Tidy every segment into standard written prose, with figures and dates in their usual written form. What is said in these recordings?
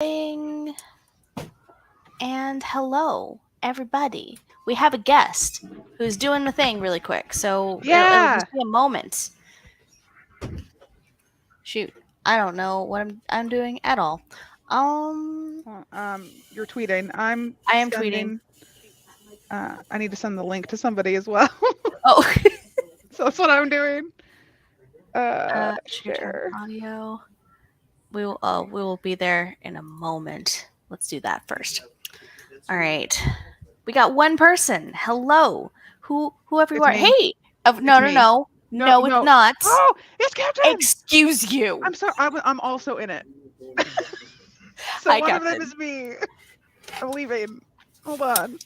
And hello, everybody. We have a guest who's doing the thing really quick, so it'll Yeah. just be a moment. Shoot, I don't know what I'm doing at all. You're tweeting. I'm I am tweeting. sending. I need to send the link to somebody as well. Oh, So that's what I'm doing. share time Share. audio. We will be there in a moment. Let's do that first. All right. We got one person. Hello. Whoever you It's are. me. Hey. It's No, no, me. no. No, it's No. not. Oh, it's Captain. Excuse you. I'm sorry. I'm also in it. So Hi, one of them Captain. is me. I'm leaving. Hold on.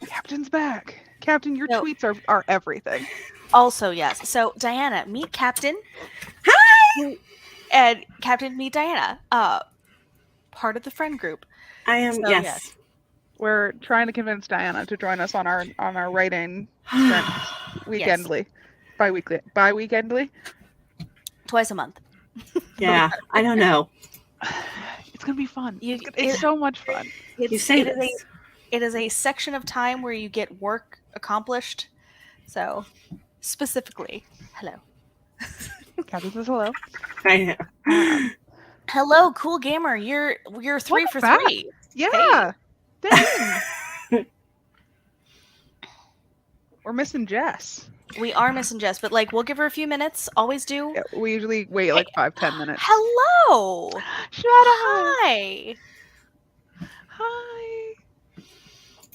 Captain's back. Captain, your So- tweets are everything. Also, yes. So, Diana, meet Captain. Hi! And Captain, meet Diana. Part of the friend group. I am, So, yes. We're trying to convince Diana to join us on our writing sprint weekendly. Bi-weekendly. Twice a month. Yeah, I don't know. It's gonna be fun. You- It's it- so much fun. You say it is this. it is a section of time where you get work accomplished. So, specifically, hello. Captain says hello. I know. Hello, cool gamer. You're 3 for back. 3. Yeah. Dang. We're missing Jess. We are missing Jess, but like we'll give her a few minutes. Always do. Yeah, we usually wait like 5-10 minutes. Hello. Shut up. Hi. Hi.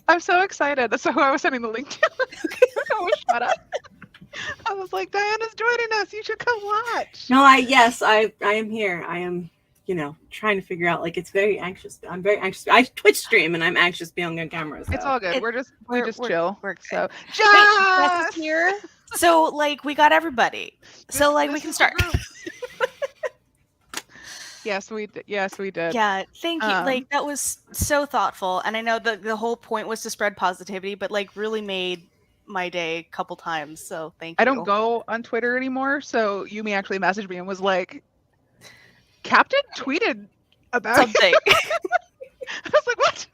I'm so excited. That's who I was sending the link to. Oh, shut up. I was like, Diana's joining us. You should come watch. No, I am here. I am, trying to figure out, like, it's very anxious. I'm very anxious. I Twitch stream and I'm anxious being on camera. So. It's all good. We just chill. We're So, Jess is here. So like we got everybody. So like we can start. Yes, we did. Yes, we did. Yeah, thank you. Like that was so thoughtful, and I know that the whole point was to spread positivity, but like really made my day a couple times. So thank you. I don't go on Twitter anymore, so Yumi actually messaged me and was like, "Captain tweeted about something." I was like, "What?"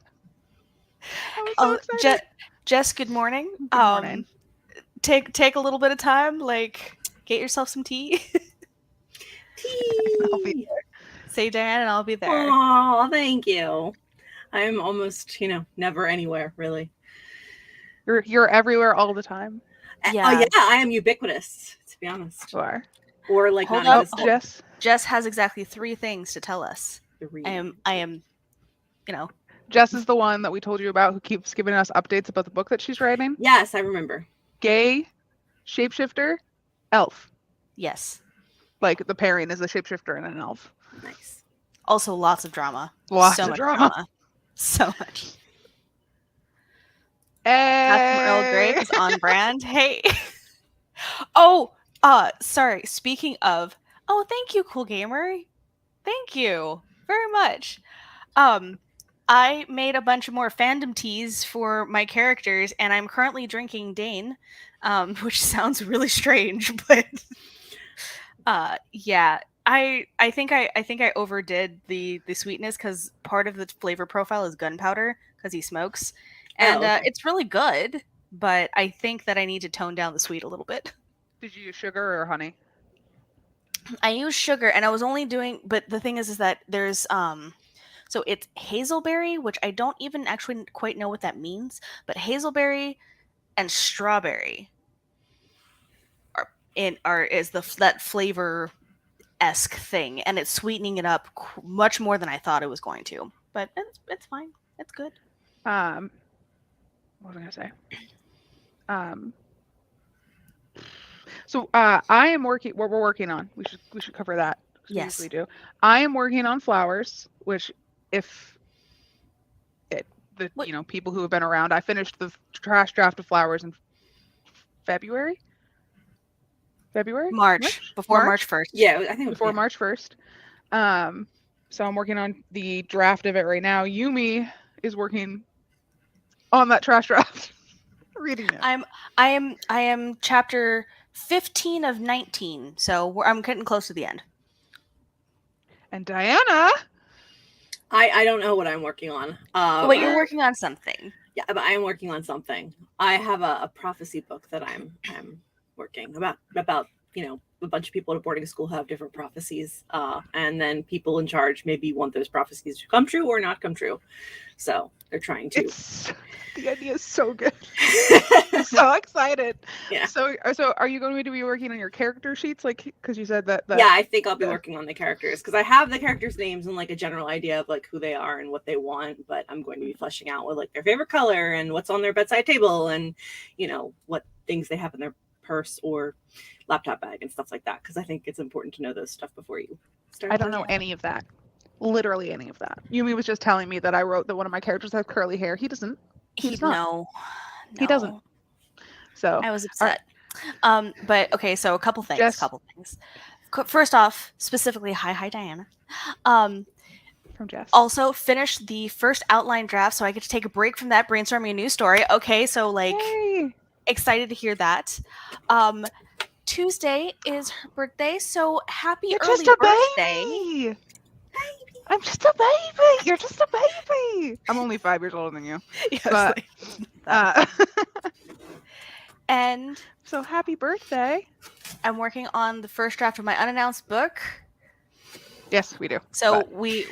I was so excited. Jess, good morning. Good morning. Take a little bit of time, like get yourself some tea. Tea. I'll be there. Say Dan, and I'll be there. Oh, thank you. I'm almost, never anywhere really. You're everywhere all the time. Yeah. Oh yeah, I am ubiquitous, to be honest. You are. Or like Hold not up, Jess. Jess has exactly 3 things to tell us. I am, Jess is the one that we told you about who keeps giving us updates about the book that she's writing. Yes, I remember. Gay, shapeshifter, elf. Yes. Like the pairing is a shapeshifter and an elf. Nice. Also, lots of drama. Lots so of much drama. So much. Hey. Earl Grey is on brand. Hey. Sorry. Speaking of, thank you, cool gamer. Thank you very much. I made a bunch of more fandom teas for my characters, and I'm currently drinking Dane, which sounds really strange, but yeah. I think I overdid the sweetness because part of the flavor profile is gunpowder because he smokes, and okay. it's really good. But I think that I need to tone down the sweet a little bit. Did you use sugar or honey? I use sugar, and I was only doing. But the thing is that there's so it's hazelberry, which I don't even actually quite know what that means. But hazelberry and strawberry is that flavor esque thing, and it's sweetening it up much more than I thought it was going to. But it's fine. It's good. What was I gonna say? So I am working. What we're working on. We should cover that. Yes, we do. I am working on flowers, which if people who have been around, I finished the trash draft of flowers in February. March before March 1st. Yeah, I think before March 1st. So I'm working on the draft of it right now. Yumi is working on that trash draft, reading it. I am chapter 15 of 19, so I'm getting close to the end. And Diana. I don't know what I'm working on. But you're working on something. Yeah, but I am working on something. I have a prophecy book that I'm working about a bunch of people at a boarding school have different prophecies, and then people in charge maybe want those prophecies to come true or not come true. So they're trying to. The idea is so good. I'm so excited. Yeah. So are you going to be working on your character sheets, like, because you said that? Yeah, I think I'll be working on the characters because I have the characters' names and like a general idea of like who they are and what they want, but I'm going to be fleshing out with like their favorite color and what's on their bedside table and what things they have in their purse or laptop bag and stuff like that, because I think it's important to know those stuff before you start. I don't know any of that. Literally any of that. Yumi was just telling me that I wrote that one of my characters has curly hair. He doesn't. He does not. No. He doesn't. So I was upset. But okay, so a couple things. Jess. First off, specifically, hi Diana. From Jess. Also finished the first outline draft, so I get to take a break from that, brainstorming a new story. Okay, so like Yay. Excited to hear that. Tuesday is her birthday, so happy You're early just a birthday. Baby. I'm just a baby. You're just a baby. I'm only 5 years older than you. Yes, But, and so happy birthday. I'm working on the first draft of my unannounced book. Yes, we do. So we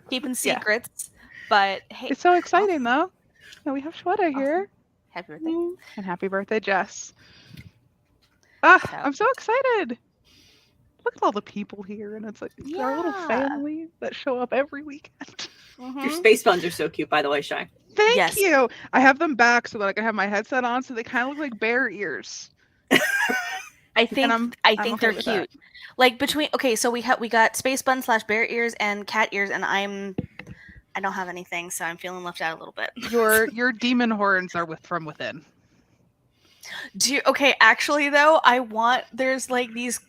keeping secrets, but hey, it's so exciting though. Now we have Shweta here. Happy birthday. And happy birthday, Jess. Ah, So- I'm so excited. Look at all the people here, and it's like our little family that show up every weekend. Your space buns are so cute, by the way, Shy. Thank you. I have them back so that I can have my headset on, so they kind of look like bear ears. I think okay they're with cute. that. Like so we got space bun / bear ears and cat ears, and I don't have anything, so I'm feeling left out a little bit. Your demon horns are from within. Actually though, there's like these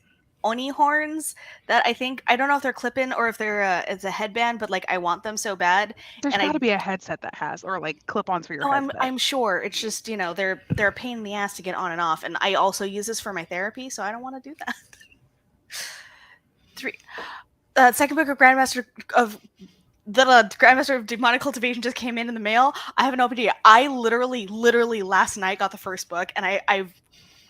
Oni horns that I don't know if they're clip-in or if they're it's a headband, but like I want them so bad. There's got to be a headset that has, or like clip-ons for your headset. I'm sure. It's just they're a pain in the ass to get on and off, and I also use this for my therapy, so I don't want to do that. Second book of Grandmaster of Demonic Cultivation just came in the mail. I haven't opened it yet. I literally last night got the first book, and I've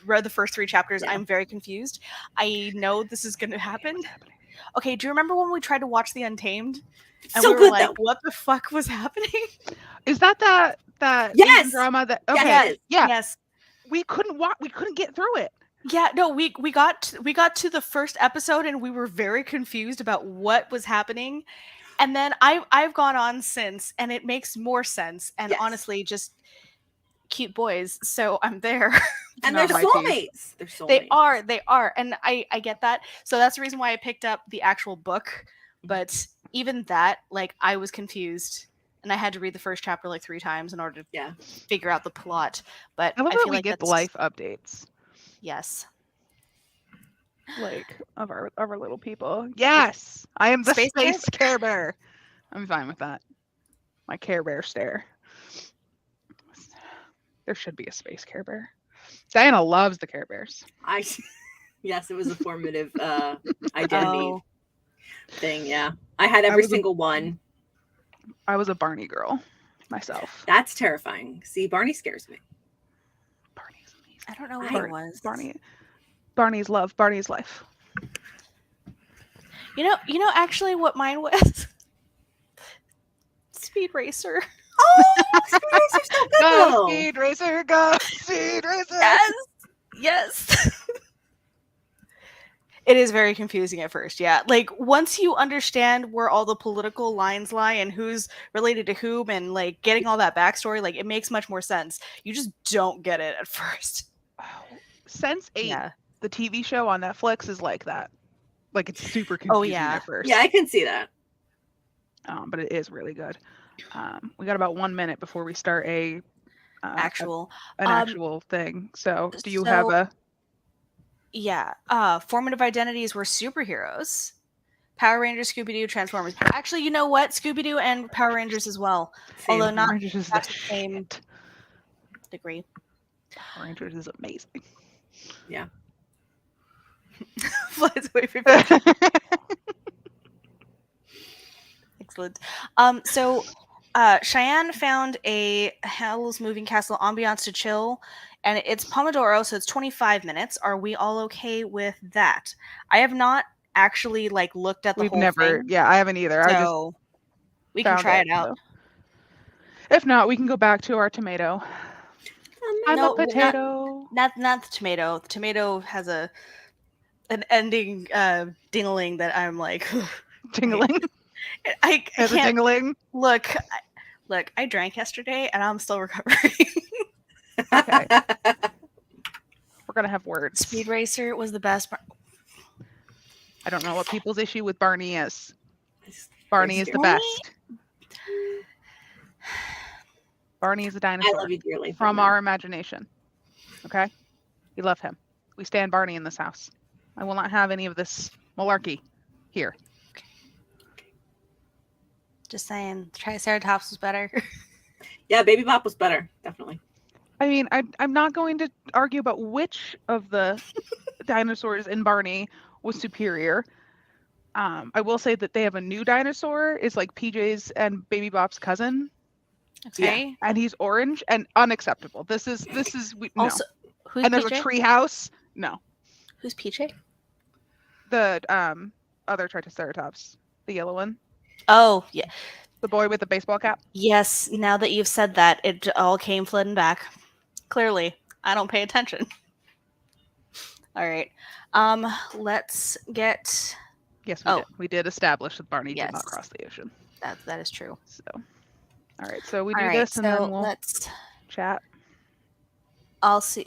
read the first 3 chapters. Yeah. I'm very confused. I know this is going to happen. Okay, do you remember when we tried to watch The Untamed? And so we were good, like, though. what the fuck was happening? Is that yes! drama that okay. Yes. We couldn't get through it. Yeah, no, we got to the first episode and we were very confused about what was happening. And then I've gone on since, and it makes more sense. And honestly, just cute boys. So I'm there. And they're soulmates. They're soulmates. They are. And I get that. So that's the reason why I picked up the actual book. But even that, like, I was confused. And I had to read the first chapter like 3 times in order to figure out the plot. But I love feel that we like get life updates. Yes. Like of our little people. Yes. I am the space Care Bear. I'm fine with that. My Care Bear stare. There should be a space Care Bear. Diana loves the Care Bears. Yes, it was a formative identity thing. Yeah, I had every single one. I was a Barney girl myself. That's terrifying. See, Barney scares me. Barney's amazing. I don't know what it was. Barney's love. Barney's life. You know, actually, what mine was. Speed Racer. Oh, Speed Racer's so good. Go, Speed Racer, go, Speed Racer. Yes. It is very confusing at first, yeah. Like, once you understand where all the political lines lie and who's related to whom and, like, getting all that backstory, like, it makes much more sense. You just don't get it at first. Oh, Sense8, the TV show on Netflix, is like that. Like, it's super confusing at first. Yeah, I can see that. But it is really good. We got about 1 minute before we start an actual thing. So do you have a... Yeah. Formative identities were superheroes. Power Rangers, Scooby-Doo, Transformers. Actually, you know what? Scooby-Doo and Power Rangers as well. Same. Although not Rangers is the same degree. Power Rangers is amazing. Yeah. Let's wait for Excellent. So Cheyenne found a Hell's Moving Castle ambiance to chill, and it's Pomodoro, so it's 25 minutes. Are we all okay with that? I have not actually like looked at the We've whole never, thing, yeah, I haven't either. I just so we can found try it. it out. So if not, we can go back to our tomato. I'm a No, not potato. not the tomato. The tomato has an ending dingling that I'm like, Tingling. I As a can't dingling. look. Look, I drank yesterday and I'm still recovering. Okay. We're gonna have words. Speed Racer was the best. I don't know what people's issue with Barney is. Very Barney is the scary. Barney? best. Barney is a I dinosaur love you dearly. but from no. our imagination. Okay? We love him. We stand Barney in this house. I will not have any of this malarkey here. Just saying, Triceratops was better. Yeah, Baby Bop was better, definitely. I mean, I'm not going to argue about which of the dinosaurs in Barney was superior. I will say that they have a new dinosaur, is like PJ's and Baby Bop's cousin, Okay. and he's orange and unacceptable. This is no. Also, who's And there's a PJ? tree house. No. Who's PJ? The other Triceratops, the yellow one, Oh, yeah. the boy with the baseball cap. Yes, now that you've said that, it all came flooding back. Clearly, I don't pay attention. All right. Let's get Yes, we Oh. did. We did establish that Barney Yes. did not cross the ocean. that is true. So, all right. So we All do right, this, and so then we'll let's chat.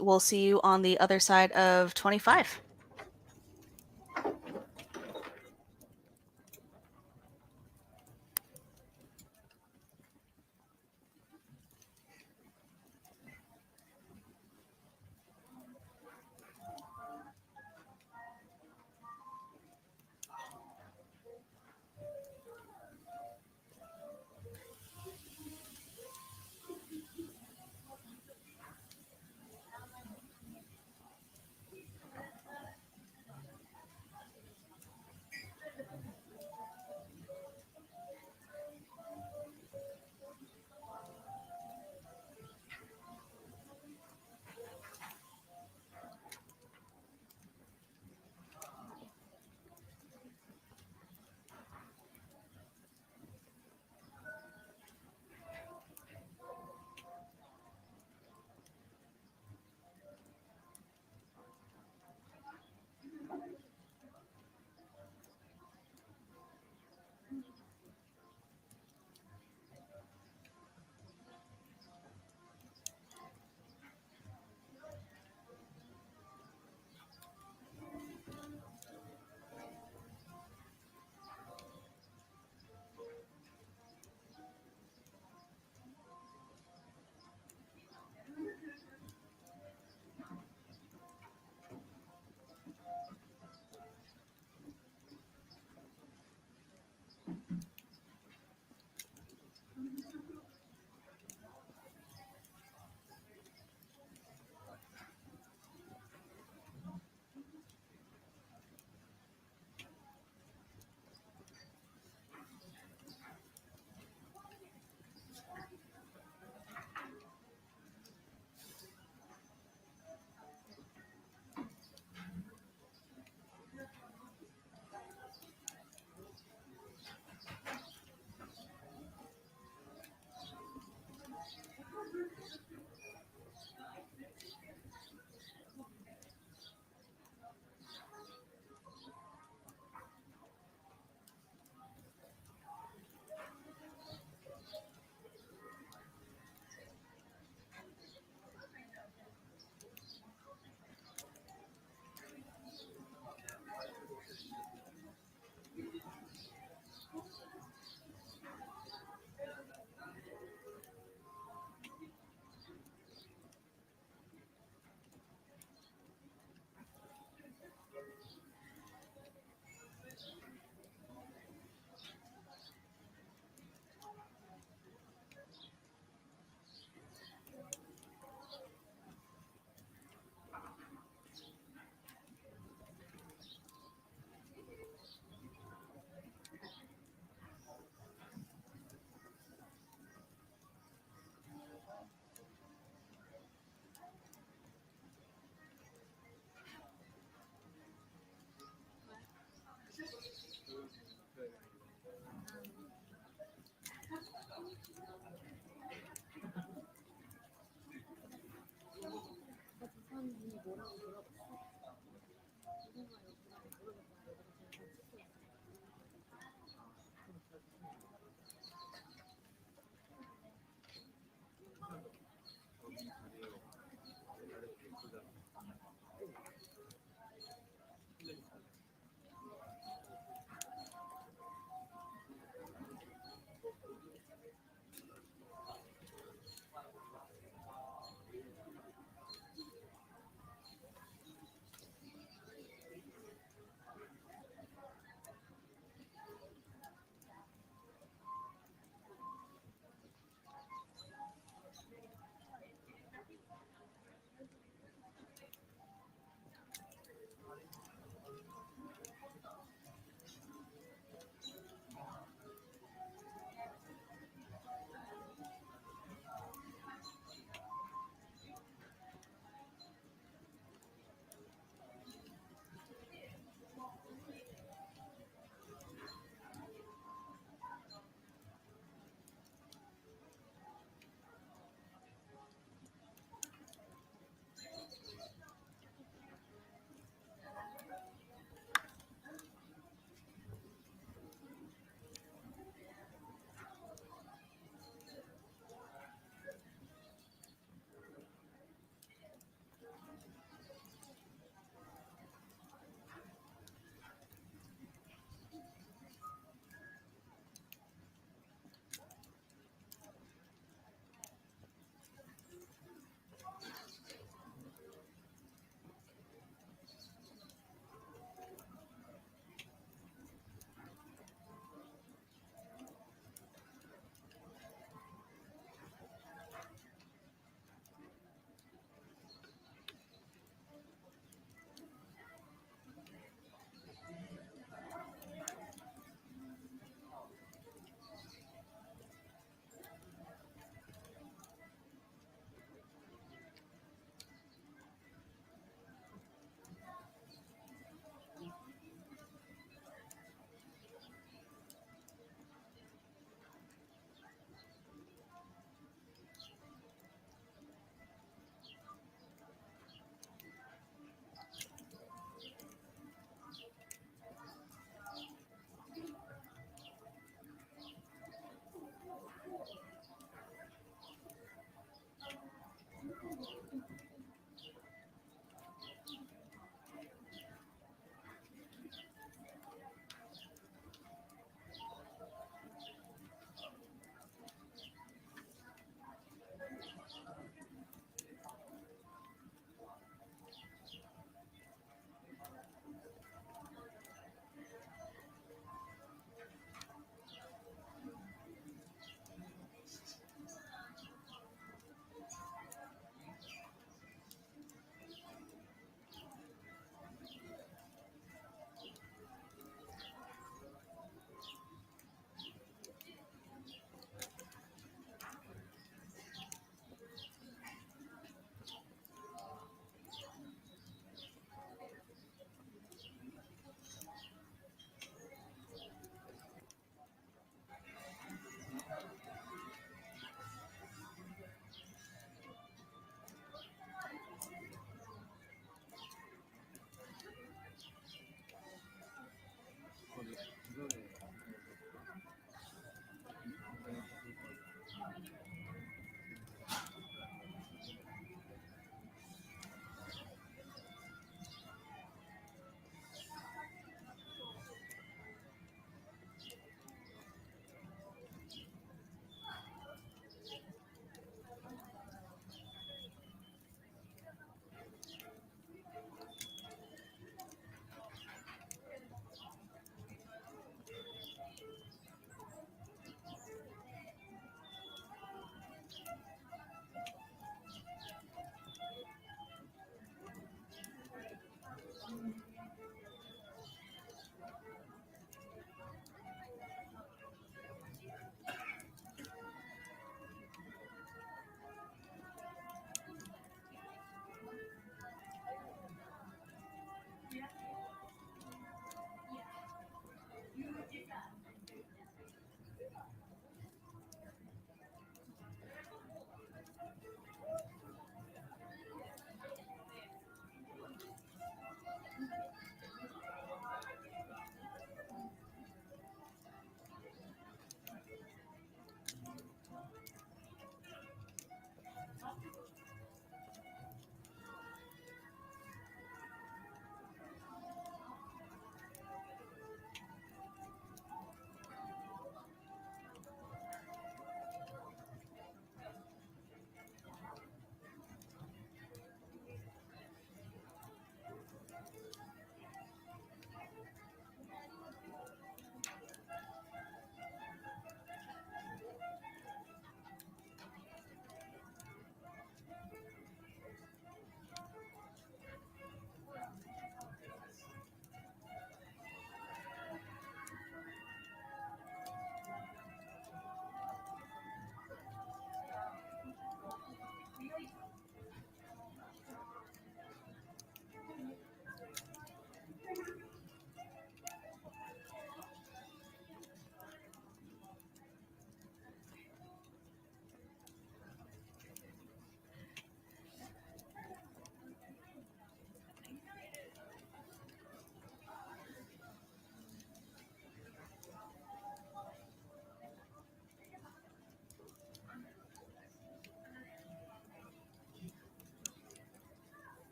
we'll see you on the other side of 25.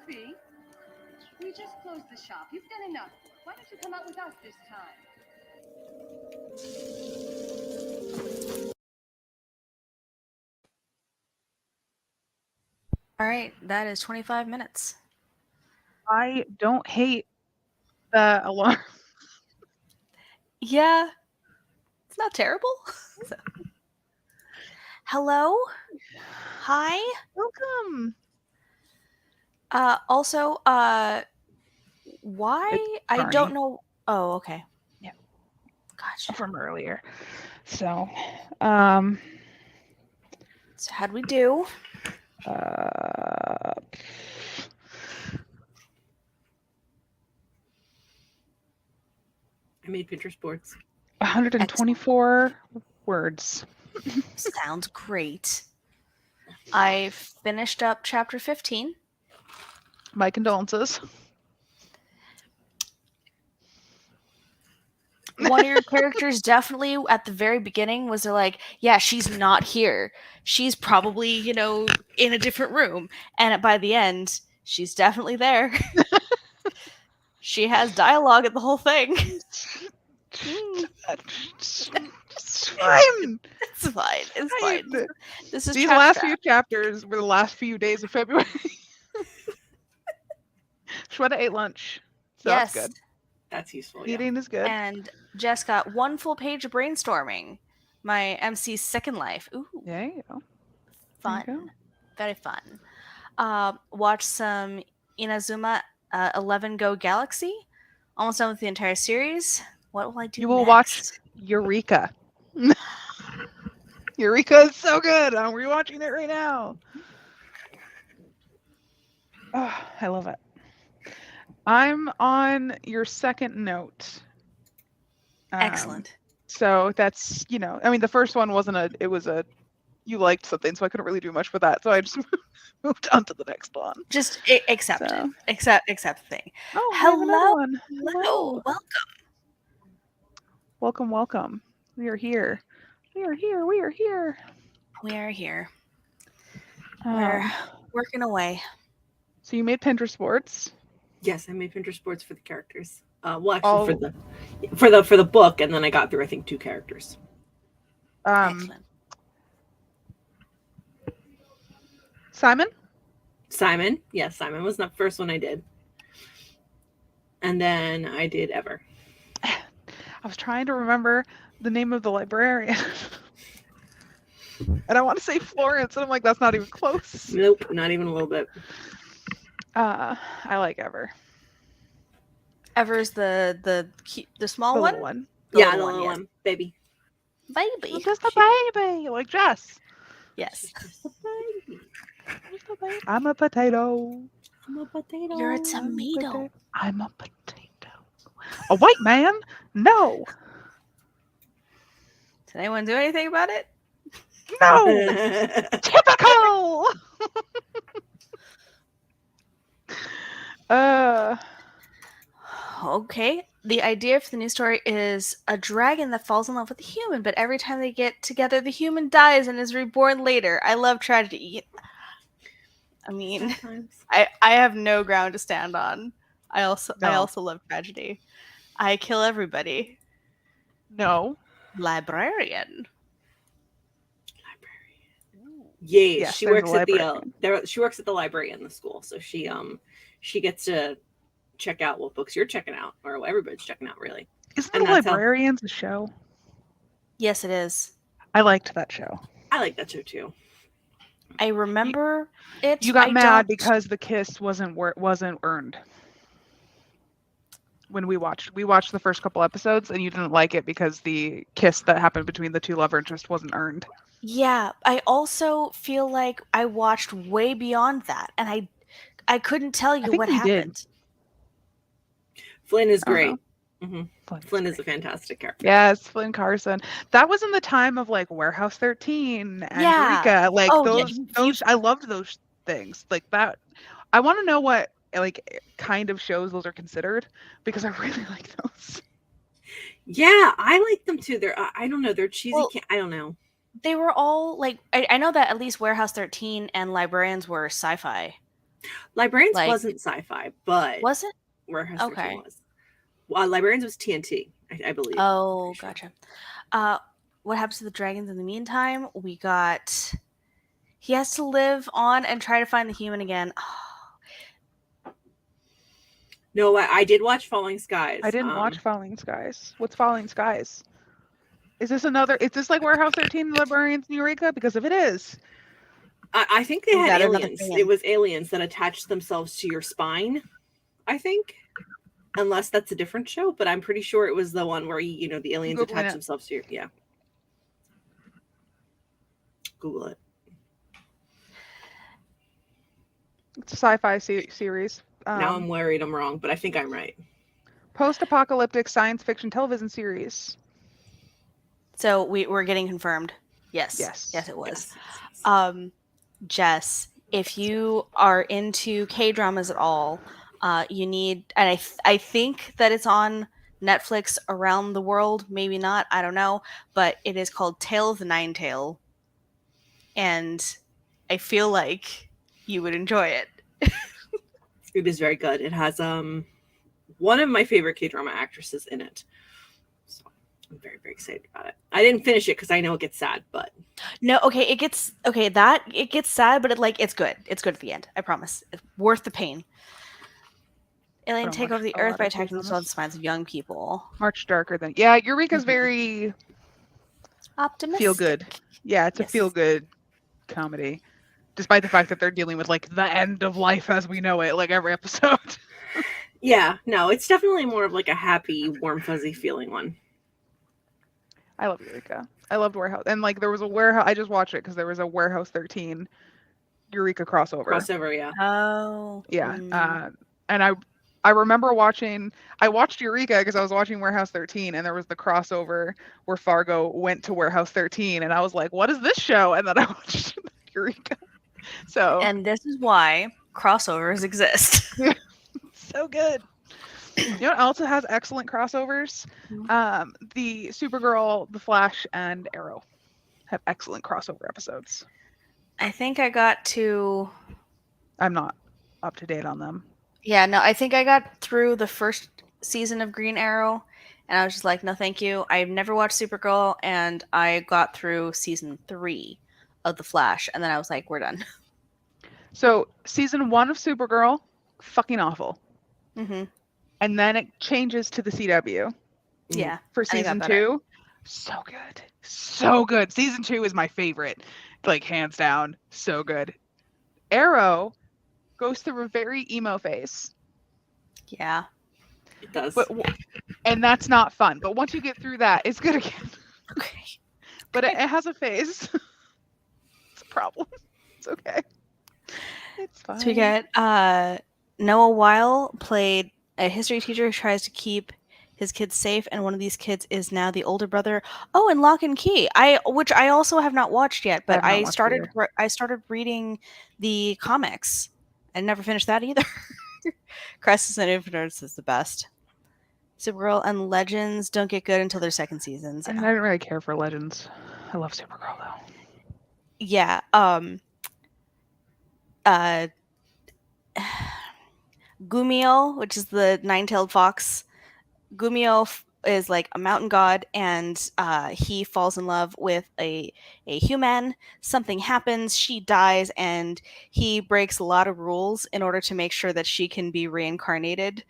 be. We just closed the shop. You've done enough. Why don't you come out with us this time? All right, that is 25 minutes. I don't hate the alarm. Yeah, it's not terrible. So. Hello? Hi? Welcome. Also, why? It's I Barney. don't know. Oh, okay. Yeah. Gotcha. From earlier. So, So how'd we do? I made Pinterest boards. 124 words. Sounds great. I finished up chapter 15. My condolences. One of your characters definitely at the very beginning was like, yeah, she's not here. She's probably, in a different room. And by the end, she's definitely there. She has dialogue at the whole thing. It's fine. It's fine. It's fine. This is These trash last trap. few chapters were the last few days of February. Shweta ate lunch. So Yes. that's good. That's useful. Eating is good. And Jess got one full page of brainstorming. My MC's second life. Ooh. There you go. Fun. There you go. Very fun. Watch some Inazuma 11 Go Galaxy. Almost done with the entire series. What will I do You will next? watch Eureka. Eureka is so good. I'm rewatching it right now. Oh, I love it. I'm on your second note. Excellent. So that's, the first one you liked something, so I couldn't really do much with that. So I just moved on to the next one. Just accept it. Accept the thing. Oh, hello. Hello. Welcome. Welcome. We are here. We are here. We're working away. So you made Pinterest boards. Yes, I made Pinterest boards for the characters. Well, actually, for the book, and then I got through, I think, 2 characters. Excellent. Simon? Yes, Simon was the first one I did. And then I did Ever. I was trying to remember the name of the librarian. And I want to say Florence, and I'm like, that's not even close. Nope, not even a little bit. I like Ever. Ever's the small The one? little one. The little one. Baby. Baby. Just a baby, like Jess. Yes. Just a baby. I'm a potato. I'm a potato. You're a tomato. I'm a potato. A white man? No. Did anyone do anything about it? No. Typical. Okay. The idea for the new story is a dragon that falls in love with a human, but every time they get together, the human dies and is reborn later. I love tragedy. I mean, I have no ground to stand on. I also love tragedy. I kill everybody. No. Librarian. Yes, she works at the library in the school, so she gets to check out what books you're checking out, or what everybody's checking out, really. Isn't The Librarians a show? Yes, it is. I liked that show. I like that show too. I remember it. You got mad because the kiss wasn't earned. When we watched the first couple episodes, and you didn't like it because the kiss that happened between the two lovers just wasn't earned. Yeah, I also feel like I watched way beyond that, and I couldn't tell you what happened. Did. Flynn is great. Mm-hmm. Flynn is a fantastic character. Yes, Flynn Carson. That was in the time of like Warehouse 13 and Eureka. Like those I loved those things. Like that. I want to know what like kind of shows those are considered, because I really like those. Yeah, I like them too. I don't know, they're cheesy. Well, I don't know. They were all like I know that at least Warehouse 13 and Librarians were sci-fi. Librarians Like, wasn't sci-fi, but was it? Warehouse 13 Okay. was. Librarians was TNT, I believe. Oh, Pretty sure. gotcha. What happens to the dragons in the meantime? We got. He has to live on and try to find the human again. No, I did watch Falling Skies. I didn't watch Falling Skies. What's Falling Skies? Is this like Warehouse 13, the Librarians in Eureka? Because if it is, I think they Is had that another aliens. fan? It was aliens that attached themselves to your spine, I think. Unless that's a different show, but I'm pretty sure it was the one where the aliens Googling attach it. themselves to your Google it. It's a sci-fi series. Now I'm worried I'm wrong, but I think I'm right. Post-apocalyptic science fiction television series. So we're getting confirmed. Yes. Yes. Yes, it was. Yes. Jess, if you are into K-dramas at all, you need, and I think that it's on Netflix around the world, maybe not, I don't know, but it is called Tale of the Nine Tail, and I feel like you would enjoy it. It is very good. It has one of my favorite K-drama actresses in it. So I'm very, very excited about it. I didn't finish it because I know it gets sad, but No, okay, it gets sad, but it's good. It's good at the end. I promise. It's worth the pain. Alien don't take watch over the a Earth lot by of attacking K-dramas. themselves in the minds of young people. Much darker than Eureka's very Optimistic. feel good. Yeah, it's a Yes. feel good comedy, despite the fact that they're dealing with like the end of life as we know it, like every episode. yeah, no, it's definitely more of like a happy, warm, fuzzy feeling one. I love Eureka. I loved Warehouse, and like there was a Warehouse. I just watched it because there was a Warehouse 13 Eureka crossover. Crossover, yeah. Oh. Yeah, and I remember watching. I watched Eureka because I was watching Warehouse 13, and there was the crossover where Fargo went to Warehouse 13, and I was like, "What is this show?" And then I watched Eureka. So And this is why crossovers exist. so good. You know what else has excellent crossovers? The Supergirl, The Flash, and Arrow have excellent crossover episodes. I think I got to. I'm not up to date on them. Yeah, no, I think I got through the first season of Green Arrow, and I was just like, no, thank you. I've never watched Supergirl, and I got through season 3 of The Flash, and then I was like, we're done. So season 1 of Supergirl, fucking awful. Mm-hmm. And then it changes to the CW Yeah. for I think season that better. 2. So good. So good. Season 2 is my favorite. Like hands down. So good. Arrow goes through a very emo phase. Yeah. It does. And that's not fun. But once you get through that, it's good again. Okay. But it has a phase. It's a problem. It's okay. It's fine. So we get Noah Weil played a history teacher who tries to keep his kids safe, and one of these kids is now the older brother. Oh, and Lock and Key, which I also have not watched yet, but I started reading the comics. I never finished that either. Crisis and Infinite is the best. Supergirl and Legends don't get good until their second seasons. I mean, I didn't really care for Legends. I love Supergirl though. Yeah. Gumiel, which is the nine-tailed fox. Gumiel is like a mountain god, and he falls in love with a human. Something happens, she dies, and he breaks a lot of rules in order to make sure that she can be reincarnated.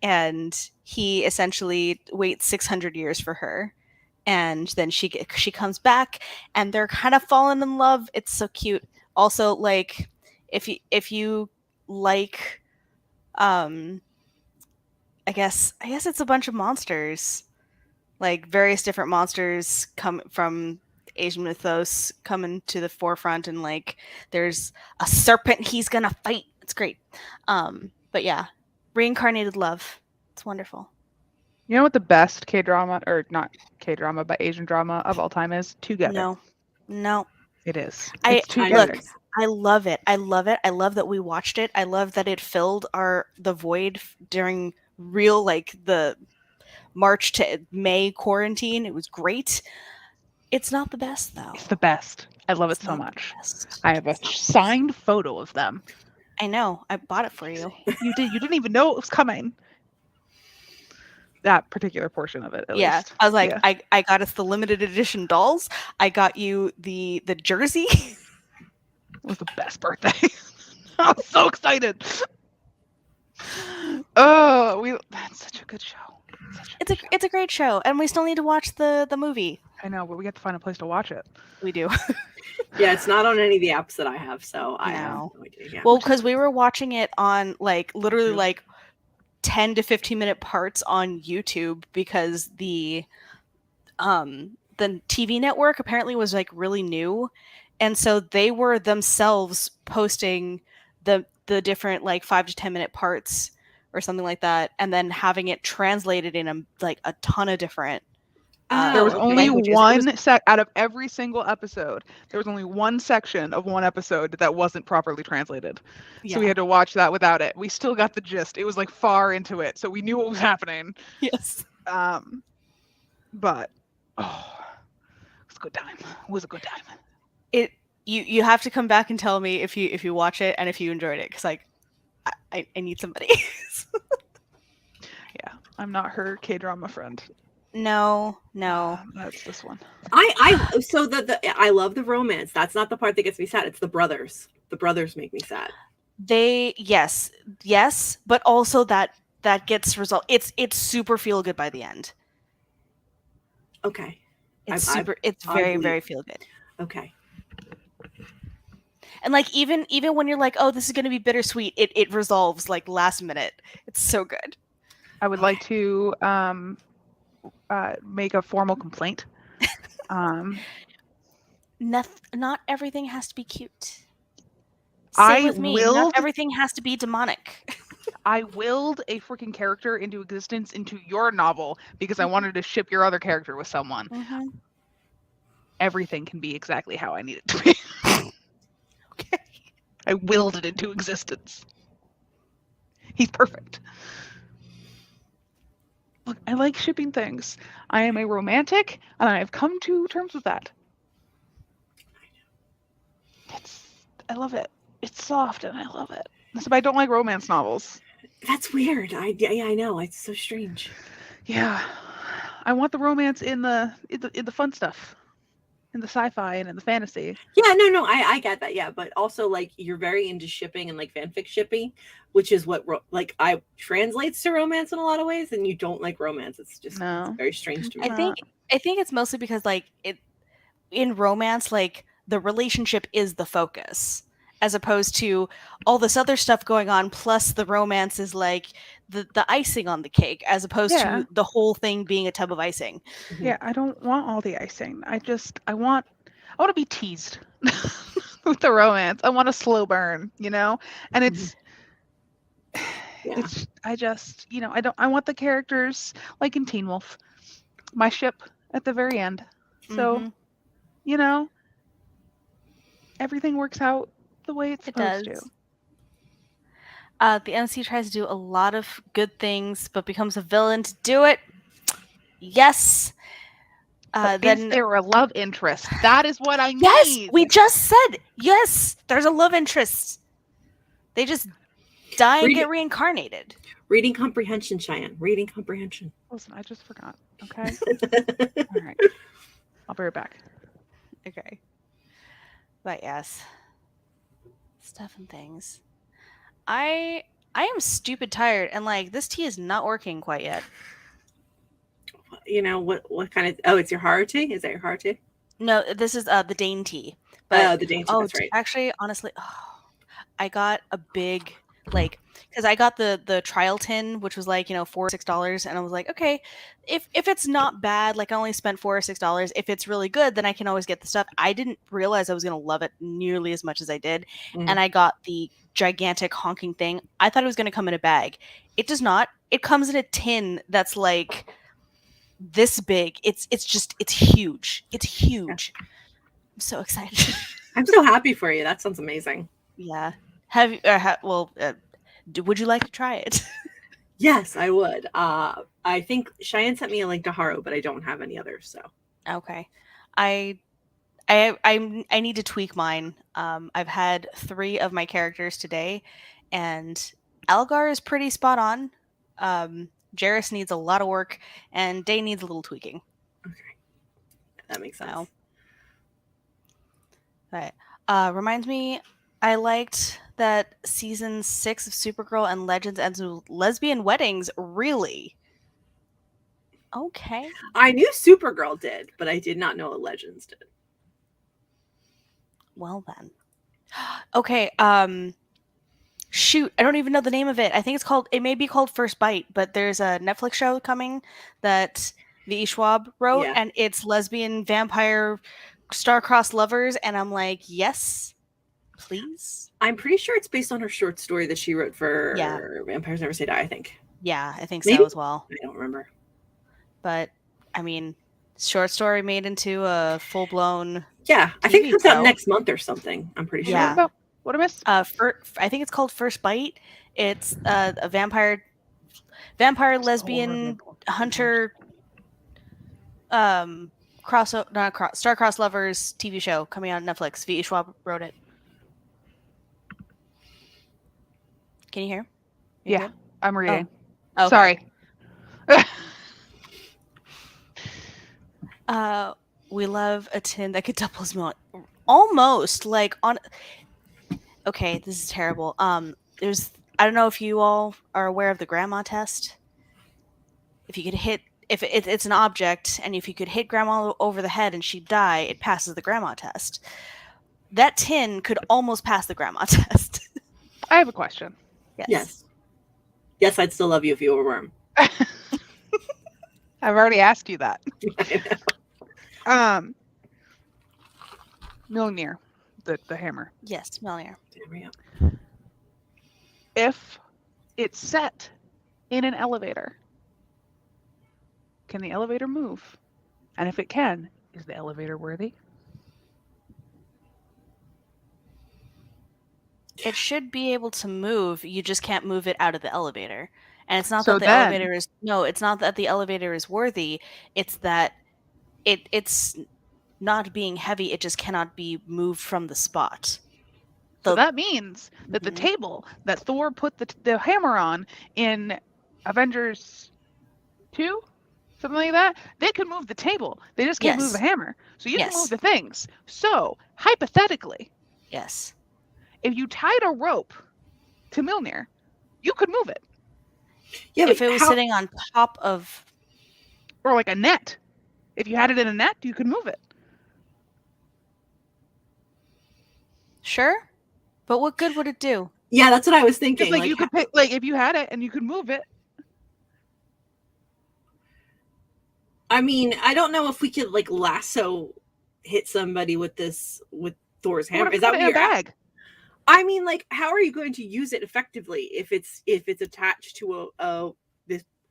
And he essentially waits 600 years for her, and then she comes back, and they're kind of falling in love. It's so cute. Also, like if you like, I guess it's a bunch of monsters, like various different monsters come from Asian mythos coming to the forefront, and like there's a serpent he's gonna fight. It's great. But yeah, reincarnated love. It's wonderful. You know what the best K-drama, or not K-drama, but Asian drama of all time is? Together. No. It is. I It's Together. look. I love it. I love it. I love that we watched it. I love that it filled the void during real, like, the March to May quarantine. It was great. It's not the best though. It's the best. I love it It's so not the much. best. I have a signed photo of them I know. I bought it for you. You did. You didn't even know it was coming. That particular portion of it, at Yeah. least. I was like, Yeah. I got us the limited edition dolls. I got you the jersey. It was the best birthday. I was so excited. Oh, that's such a good show. It's a great show, and we still need to watch the movie. I know, but we have to find a place to watch it. We do. Yeah, it's not on any of the apps that I have, so I have No. no idea. Yeah. Well, because we were watching it on like literally YouTube. like 10 to 15-minute parts on YouTube because the TV network apparently was like really new, and so they were themselves posting the different like 5 to 10 minute parts or something like that, and then having it translated in a ton of different There was okay. only languages. It one was- out of every single episode. There was only one section of one episode that wasn't properly translated. So we yeah. had to watch that without it. We still got the gist. It was like far into it, so we knew what was happening. Yes. But it was a good time. It was a good time. You have to come back and tell me if you watch it and if you enjoyed it, because like I need somebody. Yeah, I'm not her K-drama friend. No. That's this one. I love the romance. That's not the part that gets me sad. It's the brothers. The brothers make me sad. Yes, but also that gets result. It's super feel good by the end. Okay. It's I very believe. very feel good. Okay. And like even when you're like, oh, this is gonna be bittersweet, it resolves like last minute. It's so good. I would like to make a formal complaint. Not everything has to be cute. I Same with me. willed- Not everything has to be demonic. I willed a freaking character into existence into your novel because I wanted to ship your other character with someone. Mm-hmm. Everything can be exactly how I need it to be. Okay. I willed it into existence. He's perfect. Look, I like shipping things. I am a romantic, and I have come to terms with that. I love it. It's soft, and I love it. So I don't like romance novels. That's weird. I know. It's so strange. Yeah, I want the romance in the fun stuff, in the sci-fi and in the fantasy. Yeah, no, I get that. Yeah, but also like you're very into shipping and like fanfic shipping, which is what I translates to romance in a lot of ways, and you don't like romance. It's just No. it's very strange to me. I think it's mostly because like in romance, like the relationship is the focus, as opposed to all this other stuff going on, plus the romance is like the icing on the cake, as opposed Yeah. to the whole thing being a tub of icing. Yeah, I don't want all the icing. I want to be teased with the romance. I want a slow burn, And it's Yeah. I want the characters like in Teen Wolf, my ship at the very end. So, Mhm. Everything works out the way it's It supposed does. to. The MC tries to do a lot of good things, but becomes a villain to do it. Yes. But Then is there a love interest? That is what I need. yes, we just said yes. There's a love interest. They just die and get reincarnated. Reading comprehension, Cheyenne. Reading comprehension. Listen, I just forgot. Okay. All right. I'll be right back. Okay. But yes. Stuff and things. I am stupid tired, and like this tea is not working quite yet. What kind of? Oh, it's your hard tea. Is that your hard tea? No, this is the Dane tea. But The dainty. That's right. actually, honestly, I got a big because I got the trial tin, which was like $4 or $6, and I was like, okay, if it's not bad, like I only spent $4 or $6. If it's really good, then I can always get the stuff. I didn't realize I was gonna love it nearly as much as I did, and I got the gigantic honking thing. I thought it was gonna come in a bag. It does not. It comes in a tin that's like this big. It's huge. It's huge. I'm so excited. I'm so happy for you. That sounds amazing. Yeah. Have you? Would you like to try it? Yes, I would. I think Cheyenne sent me a link to Haro, but I don't have any others. So Okay. I I need to tweak mine. I've had 3 of my characters today, and Algar is pretty spot on. Jarrus needs a lot of work, and Day needs a little tweaking. Okay, that makes sense. So, right. Reminds me, I liked that season 6 of Supergirl and Legends ends with lesbian weddings. Really? Okay. I knew Supergirl did, but I did not know what Legends did. Well then. Okay. Shoot, I don't even know the name of it. I think it's called. It may be called First Bite, but there's a Netflix show coming that V. Schwab wrote, Yeah. and it's lesbian vampire star-crossed lovers, and I'm like, yes, please. I'm pretty sure it's based on her short story that she wrote for Yeah. Vampires Never Say Die, I think. Yeah, I think Maybe? so as well. I don't remember. But I mean, short story made into a full-blown. Yeah, I TV think it comes out show. next month or something. I'm pretty Yeah. sure. What I missed? I think it's called First Bite. It's a vampire lesbian hunter star-crossed lovers TV show coming out on Netflix. V. Schwab wrote it. Can you hear? You Yeah, good? I'm reading. Oh, okay. Sorry. We love a tin that could double as milk. Almost like on. Okay, this is terrible. There's. I don't know if you all are aware of the grandma test. If you could hit, if it's an object, and if you could hit grandma over the head and she'd die, it passes the grandma test. That tin could almost pass the grandma test. I have a question. Yes. Yes, I'd still love you if you were a worm. I've already asked you that. I know. Mjolnir, the hammer. Yes, Melnir. There we go. If it's set in an elevator, can the elevator move? And if it can, is the elevator worthy? It should be able to move. You just can't move it out of the elevator. And it's not So that the then- elevator is it's not that the elevator is worthy. It's that it's not being heavy. It just cannot be moved from the spot. So that means that the Mhm. table that Thor put the hammer on in Avengers 2, something like that, they could move the table. They just can't move Yes. the hammer. So you can Yes. move the things. So, hypothetically, Yes. if you tied a rope to Mjolnir, you could move it. Yeah, If but it was how- sitting on top of Or like a net. If you had it in a net, you could move it. sure, but what good would it do? yeah, that's what I was thinking. Just like you could pick, like if you had it and you could move it. I mean, I don't know if we could like lasso hit somebody with Thor's hammer. What if Is that put what it in you're a at? bag? I mean, like, how are you going to use it effectively if it's attached to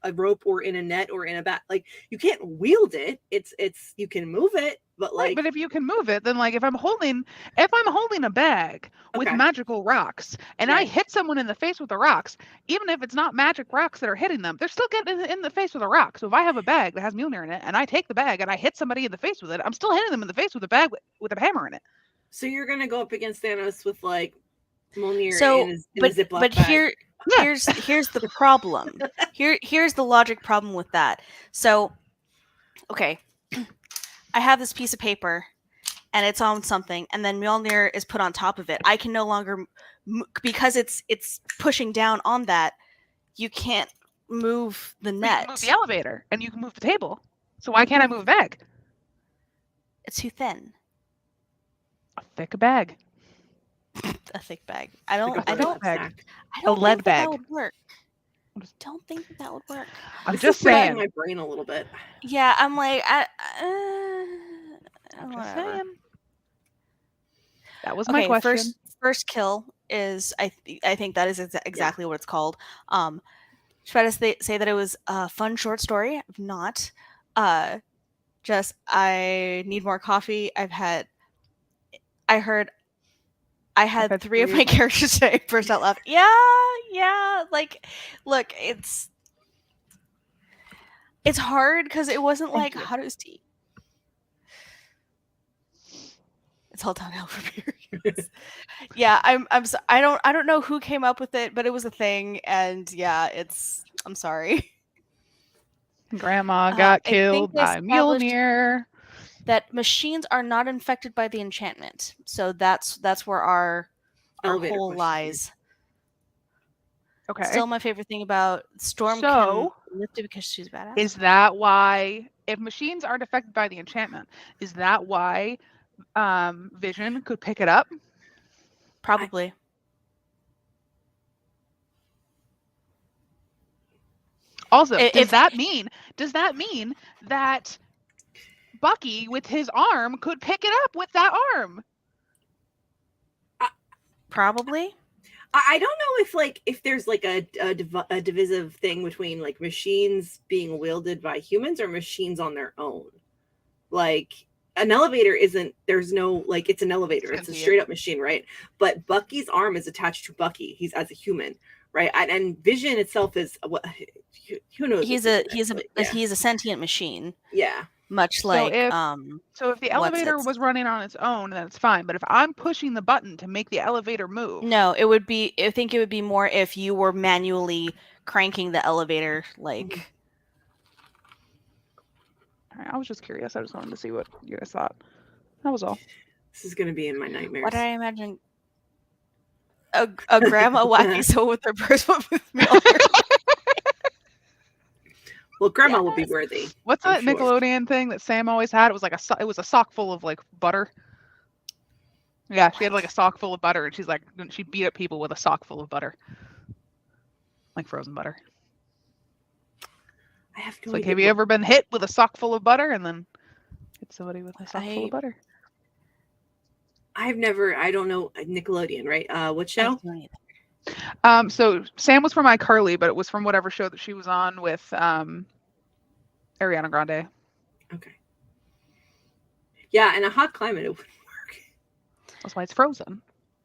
a rope or in a net or in a bag? Like, you can't wield it. It's you can move it, but Right, like, but if you can move it, then like if I'm holding a bag with Okay. magical rocks and I Right. hit someone in the face with the rocks, even if it's not magic rocks that are hitting them, they're still getting in the face with a rock. So if I have a bag that has Mjolnir in it and I take the bag and I hit somebody in the face with it, I'm still hitting them in the face with a bag with a hammer in it. so you're gonna go up against Thanos with like Mjolnir So, in a Ziploc but bag. Yeah. here's the problem. Here's the logic problem with that. So, okay, I have this piece of paper, and it's on something, and then Mjolnir is put on top of it. I can no longer because it's pushing down on that. You can't move the You can net. move the elevator and you can move the table. So why can't I move a bag? It's too thin. A thick bag. A thick bag. I don't. Like a I thick don't. bag. I don't lead think bag. that would work. Don't think that would work. I'm This just is bad in saying. my brain a little bit. Yeah, I'm like, I'm just whatever. saying. That was my Okay, question. first kill is I think that is exactly what it's called. Try to say that it was a fun short story. I've not. Just I need more coffee. I had 3 of my characters today burst out laughing. Yeah. Like, look, it's hard because it wasn't Thank like you. how does tea. It's all downhill from here. Yeah, I don't know who came up with it, but it was a thing, and yeah, I'm sorry. Grandma got I think killed they by established Mjolnir. that machines are not infected by the enchantment, so that's where our Elevator hole question. lies. Okay. Still, my favorite thing about Storm can So, lift it because she's badass. is that why, if machines aren't affected by the enchantment, is that why Vision could pick it up? Probably. Also, If does that mean that Bucky with his arm could pick it up with that arm? probably. I don't know if like if there's like a divisive thing between like machines being wielded by humans or machines on their own. Like an elevator isn't, there's no, like, it's an elevator, it's a straight up machine, right? But Bucky's arm is attached to Bucky. He's as a human, right? And Vision itself is what, who knows? He's a sentient machine. Yeah. Much So like if the elevator what's was running on its own, then it's fine. But if I'm pushing the button to make the elevator move, No, it would be. I think it would be more if you were manually cranking the elevator, like. I was just curious. I just wanted to see what you guys thought. That was all. This is going to be in my nightmares. What did I imagine? A grandma wacky soul with her purse with Mjolnir. Well, grandma would be worthy. What's I'm that sure. Nickelodeon thing that Sam always had? It was like it was a sock full of like butter. Yeah, she had like a sock full of butter, and she's like, she beat up people with a sock full of butter, like frozen butter. I have It's like, have you ever been hit with a sock full of butter and then hit somebody with a sock full of butter? I've never. I don't know Nickelodeon, right? What show? So Sam was from iCarly, but it was from whatever show that she was on with Ariana Grande. Okay. Yeah, in a hot climate, it wouldn't work. That's why it's frozen.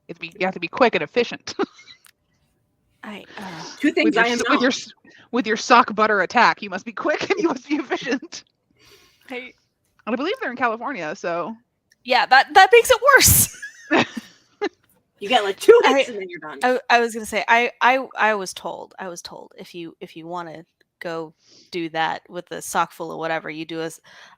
You have to be quick and efficient. Two things with your sock butter attack, you must be quick and you must be efficient. And I believe they're in California, so yeah, that makes it worse. You get like 2 hits and then you're done. I was gonna say I was told if you want to go do that with a sock full of whatever, you do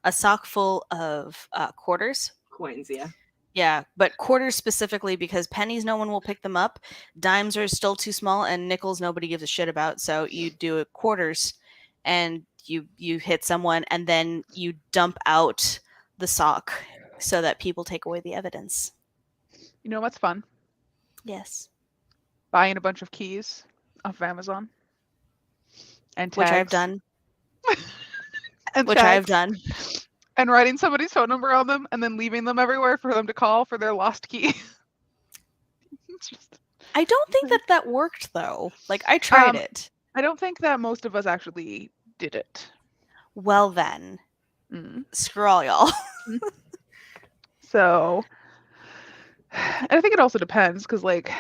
a sock full of quarters. Coins, yeah. Yeah, but quarters specifically because pennies no one will pick them up, dimes are still too small, and nickels nobody gives a shit about. So you do it quarters, and you hit someone, and then you dump out the sock so that people take away the evidence. You know what's fun? Yes. Buying a bunch of keys off of Amazon. And tags. Which I've done. And which tags. I've done. And writing somebody's phone number on them and then leaving them everywhere for them to call for their lost key. I don't think that worked though. Like I tried it. I don't think that most of us actually did it. Well then. Screw all y'all. So, and I think it also depends because like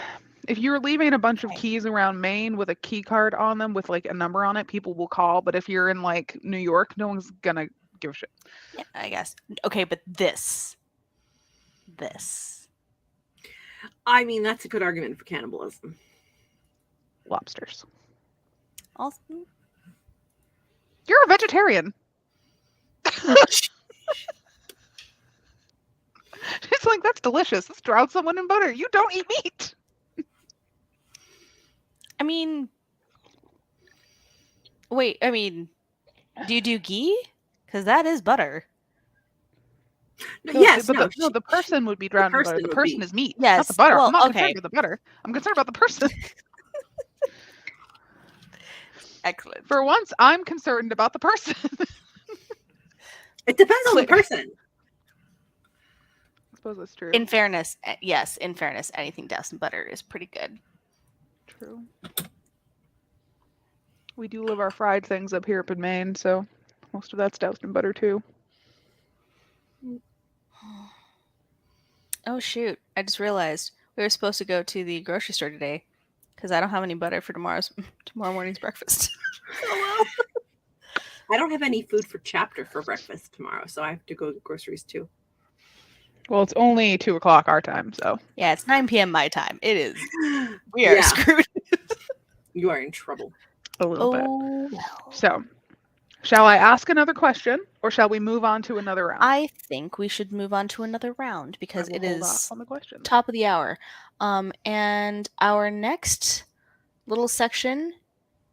if you're leaving a bunch of keys around Maine with a key card on them with like a number on it, people will call. But if you're in like New York, no one's gonna give a shit. Yeah, I guess. Okay, but this. I mean, that's a good argument for cannibalism. Lobsters. Also, you're a vegetarian. It's like, that's delicious. Let's drown someone in butter. You don't eat meat. I mean, wait, do you do ghee? Because that is butter. Yes, but the person would be drowned in butter. The person is meat, yes, not the butter. Well, I'm not concerned with the butter. I'm concerned about the person. Excellent. For once, I'm concerned about the person. It depends on the person. I suppose that's true. In fairness, yes. In fairness, anything doused in butter is pretty good. True. We do love our fried things up here up in Maine, so most of that's doused in butter too. Oh shoot! I just realized we were supposed to go to the grocery store today because I don't have any butter for tomorrow morning's breakfast. Oh well. I don't have any food for chapter for breakfast tomorrow, so I have to go to groceries too. Well, it's only 2 o'clock our time, so. Yeah, it's 9 p.m. my time. It is. We are Yeah, screwed. you are in trouble. A little bit. Oh well. So, shall I ask another question, or shall we move on to another round? I think we should move on to another round I because will it hold off is on the questions. top of the hour. And our next little section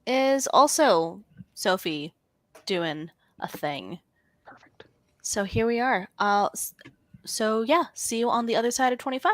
is also Sophie doing a thing. Perfect. So here we are. So yeah, see you on the other side of 25.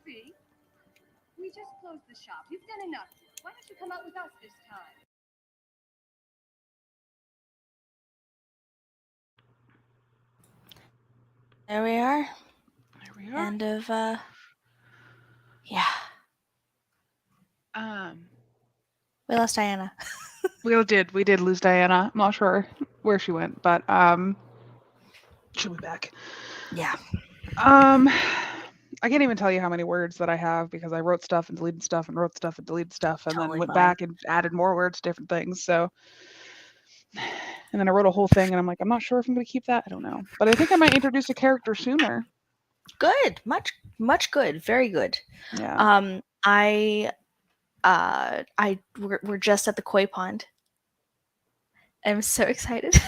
See? We just closed the shop. You've done enough. Why don't you come out with us this time? There we are. There we are. End of yeah. We lost Diana. We did lose Diana. I'm not sure where she went, but she'll be back. Yeah. I can't even tell you how many words that I have because I wrote stuff and deleted stuff and wrote stuff and deleted stuff and Totally then went fine. back and added more words to different things. So, and then I wrote a whole thing and I'm like, I'm not sure if I'm going to keep that. I don't know. But I think I might introduce a character sooner. Good. Much good. Very good. Yeah. We're just at the koi pond. I'm so excited.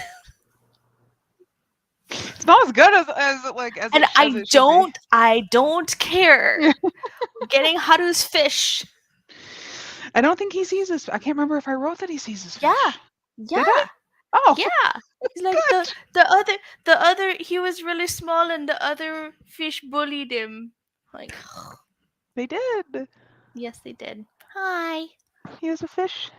It's not as good as And it, as it should be. I don't care. We're getting Haru's fish. I don't think he sees his. I can't remember if I wrote that he sees his fish. Yeah. Did I? Oh, Yeah. He's like good. the other he was really small and the other fish bullied him. Like They did. yes they did. Hi. He is a fish.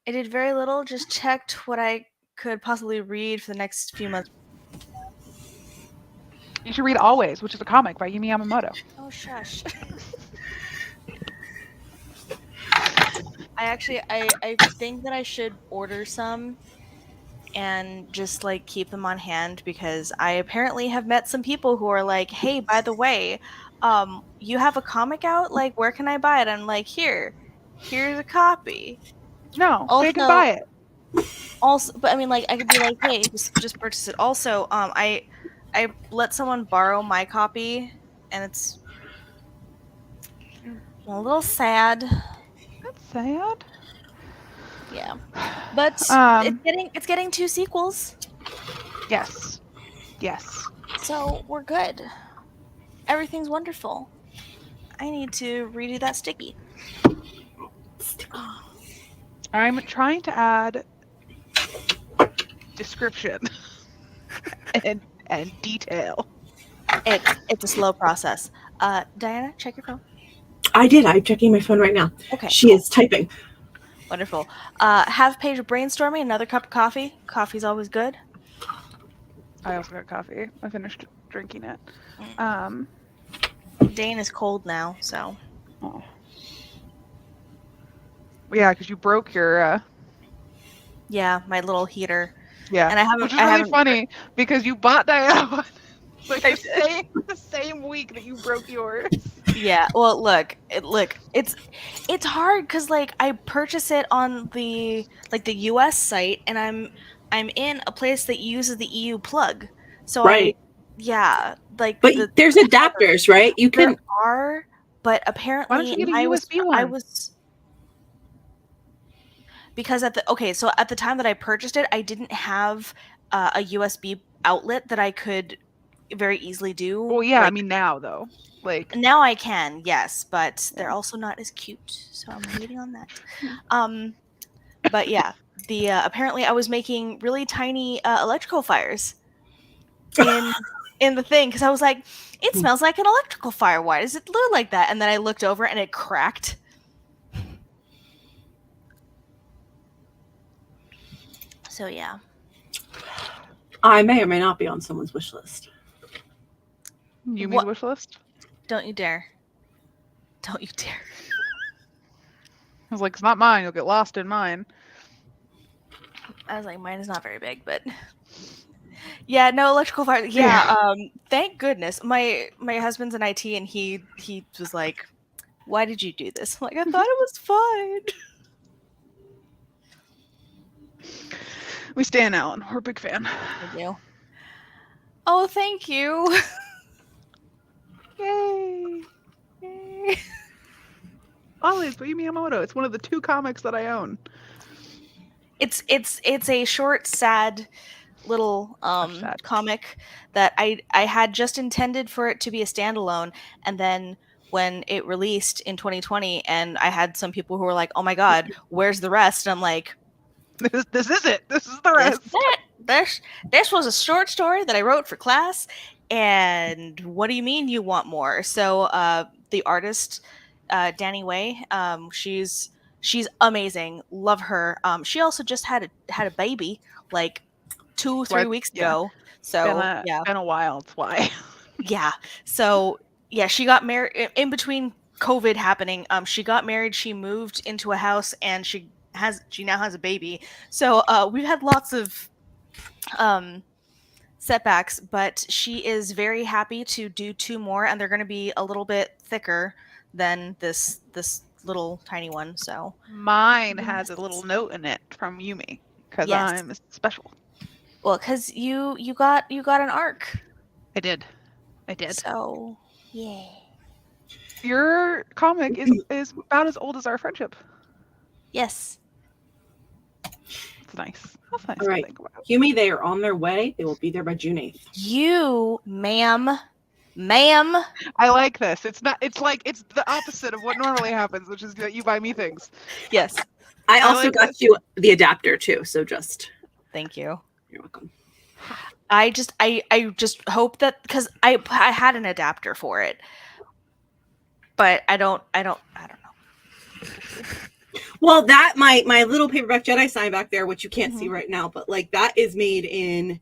I did very little, just checked what I could possibly read for the next few months. You should read Always, which is a comic by Yumi Yamamoto. Oh shush. I think that I should order some and just like keep them on hand because I apparently have met some people who are like, "Hey, by the way, you have a comic out? Like, where can I buy it?" I'm like, here's a copy." No, they can Also, buy it. but I mean, like, I could be like, "Hey, just purchase it." Also, I let someone borrow my copy, and it's a little sad. That's sad. Yeah, but Um, it's getting 2 sequels, yes. so we're good. Everything's wonderful. I need to redo that sticky. I'm trying to add description and detail. It's a slow process. Diana, check your phone. I did. I'm checking my phone right now. Okay, She is typing. wonderful. Have page of brainstorming. Another cup of coffee. Coffee's always good. I also got coffee. I finished drinking it. Dane is cold now, so. Oh. Yeah, because you broke your. Yeah, my little heater. Yeah, and I haven't. which is I really haven't. funny because you bought Diana one like I the same week that you broke yours. Yeah. Well, look. It's hard because like I purchase it on the U.S. site, and I'm in a place that uses the EU plug. So Right. like But there's adapters, right? You there can. are, but Why don't apparently you get a I USB one? was because at the time that I purchased it, I didn't have a USB outlet that I could very easily do. Well, yeah, I like, mean now though, like now I can, yes, but they're Yeah. also not as cute, so I'm waiting on that. But yeah, the apparently I was making really tiny electrical fires in the thing because I was like, it smells like an electrical fire. Why does it look like that? And then I looked over and it cracked. So yeah. I may or may not be on someone's wish list. Yumi's What? wish list. Don't you dare. Don't you dare. I was like, it's not mine. You'll get lost in mine. I was like, mine is not very big, but yeah, no electrical fire. Yeah, thank goodness. My husband's in IT, and he was like, "Why did you do this?" I'm like, I thought it was fine. We stand Alan. We're a big fan. I do. Oh, thank you. Yay! Yay. Always by Yumi Yamamoto. It's one of the 2 comics that I own. It's a short, sad little Sad. comic that I had just intended for it to be a standalone, and then when it released in 2020, and I had some people who were like, "Oh my god, where's the rest?" And I'm like, This is it. This is the rest. This was a short story that I wrote for class. And what do you mean you want more? So the artist, Danny Way, she's amazing. Love her. She also just had a baby like two, That's why, 3 weeks yeah, ago. So yeah, been a while. That's why. yeah. So yeah, she got married in between COVID happening. She got married. She moved into a house, and she now has a baby. So we've had lots of um setbacks, but she is very happy to do two more, and they're going to be a little bit thicker than this little tiny one. So Mine has a little yes, note in it from Yumi because yes. I'm special. Well, because you got an arc, I did. I did. so yeah. Your comic is about as old as our friendship. Yes. That's nice. That's nice All to right. think about. Yumi, they are on their way. They will be there by June 8th. You, ma'am, I like this. It's not. It's like it's the opposite of what normally happens, which is that you buy me things. yes. I I also like got this. you the adapter too, so just Thank you. you're welcome. I just hope that because I had an adapter for it, but I don't know. Well, that my little paperback Jedi sign back there, which you can't see Mhm. right now, but like that is made in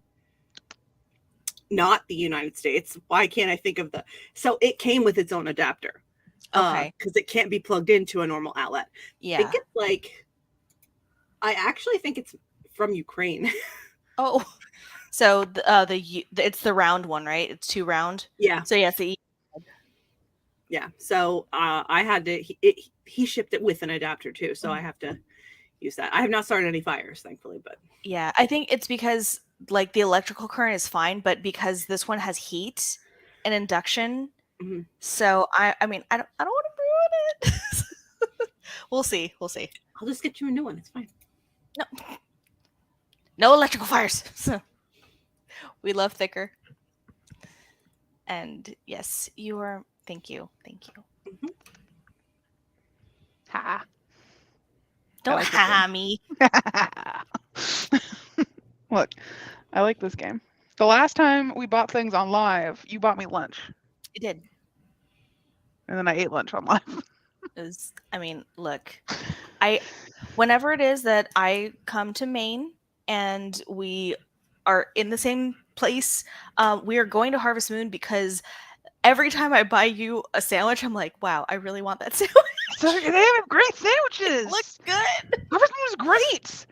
not the United States. Why can't I think of the? So it came with its own adapter. Okay. Because it can't be plugged into a normal outlet. I Yeah. think it's like I actually think it's from Ukraine. Oh, so it's the round one, right? It's 2 round. Yeah, So yeah, it's the yeah. So I had to. He shipped it with an adapter too, so I have to use that. I have not started any fires, thankfully, but yeah. I think it's because like the electrical current is fine, but because this one has heat and induction, mhm. so I mean I don't want to ruin it. We'll see. We'll see. I'll just get you a new one. It's fine. No electrical fires. We love thicker. And yes, you are. Thank you. Thank you. Mhm. Ha. Don't like this game. ha me. Look, I like this game. The last time we bought things on live, you bought me lunch, It did. and then I ate lunch on live. I mean, look, whenever it is that I come to Maine and we are in the same place, we are going to Harvest Moon because every time I buy you a sandwich, I'm like, wow, I really want that sandwich. So they have great sandwiches. Looks good. Harvest Moon is great.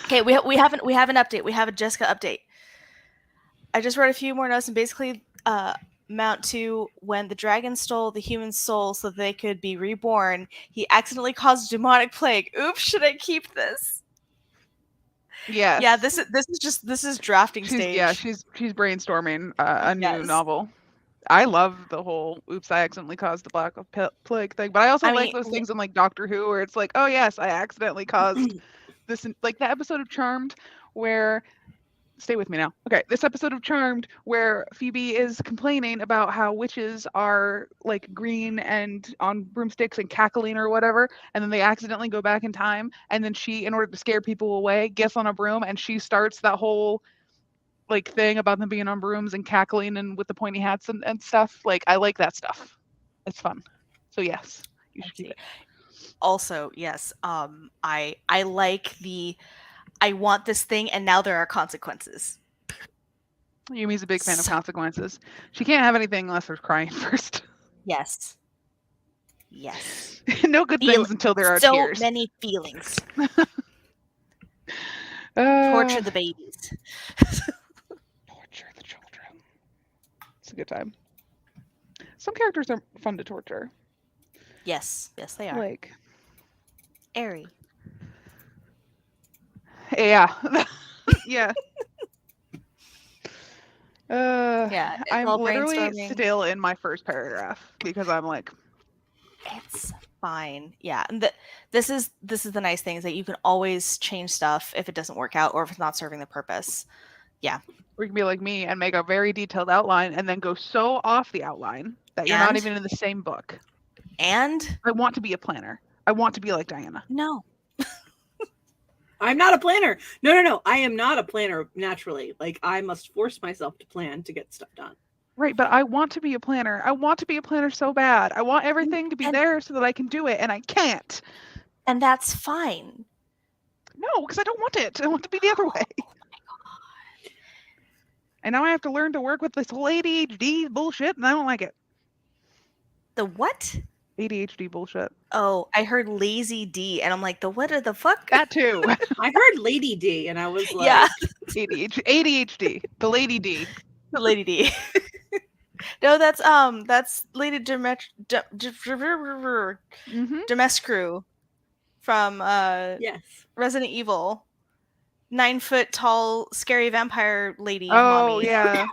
Okay, we have an update. We have a Jessica update. I just wrote a few more notes and basically amount to when the dragon stole the human soul so that they could be reborn, he accidentally caused a demonic plague. Oops, should I keep this? Yes. Yeah, this is drafting stage. Yeah, she's brainstorming a new Yes. novel. I love the whole "oops, I accidentally caused the black plague" thing, but I also I like mean, those things in like Doctor Who where it's like, oh yes, I accidentally caused this, like the episode of Charmed where. Stay with me now. Okay, this episode of Charmed where Phoebe is complaining about how witches are like green and on broomsticks and cackling or whatever, and then they accidentally go back in time, and then she, in order to scare people away, gets on a broom and she starts that whole like thing about them being on brooms and cackling and with the pointy hats and stuff. Like I like that stuff. It's fun. So yes, you should keep it. Also, yes, I like the I want this thing and now there are consequences. Yumi's a big fan of consequences. She can't have anything unless there's crying first. Yes. Yes. No good things until there are so tears. many feelings. Torture the babies. Torture the children. It's a good time. Some characters are fun to torture. Yes, they are. Like Airy. Yeah. Yeah. Yeah, it's I'm all literally brainstorming. still in my first paragraph because I'm like, It's fine. Yeah, and this is the nice thing is that you can always change stuff if it doesn't work out or if it's not serving the purpose. Yeah. or you can be like me and make a very detailed outline and then go so off the outline that you're not And? even in the same book. And I want to be a planner. I want to be like Diana. no. I'm not a planner. No. I am not a planner naturally. Like, I must force myself to plan to get stuff done. Right, but I want to be a planner. I want to be a planner so bad. I want everything to be And- there so that I can do it, and I can't. And that's fine. No, because I don't want it. I want to be the other way. And now I have to learn to work with this whole ADHD bullshit, and I don't like it. The what? ADHD bullshit. Oh, I heard lazy D, and I'm like, the what the fuck? That too. I heard Lady D, and I was like, Yeah. ADHD. The Lady D. The Lady D. No, that's Lady Mm-hmm. Demescrew from yes. Resident Evil. 9-foot tall, scary vampire lady. Oh, mommy. yeah.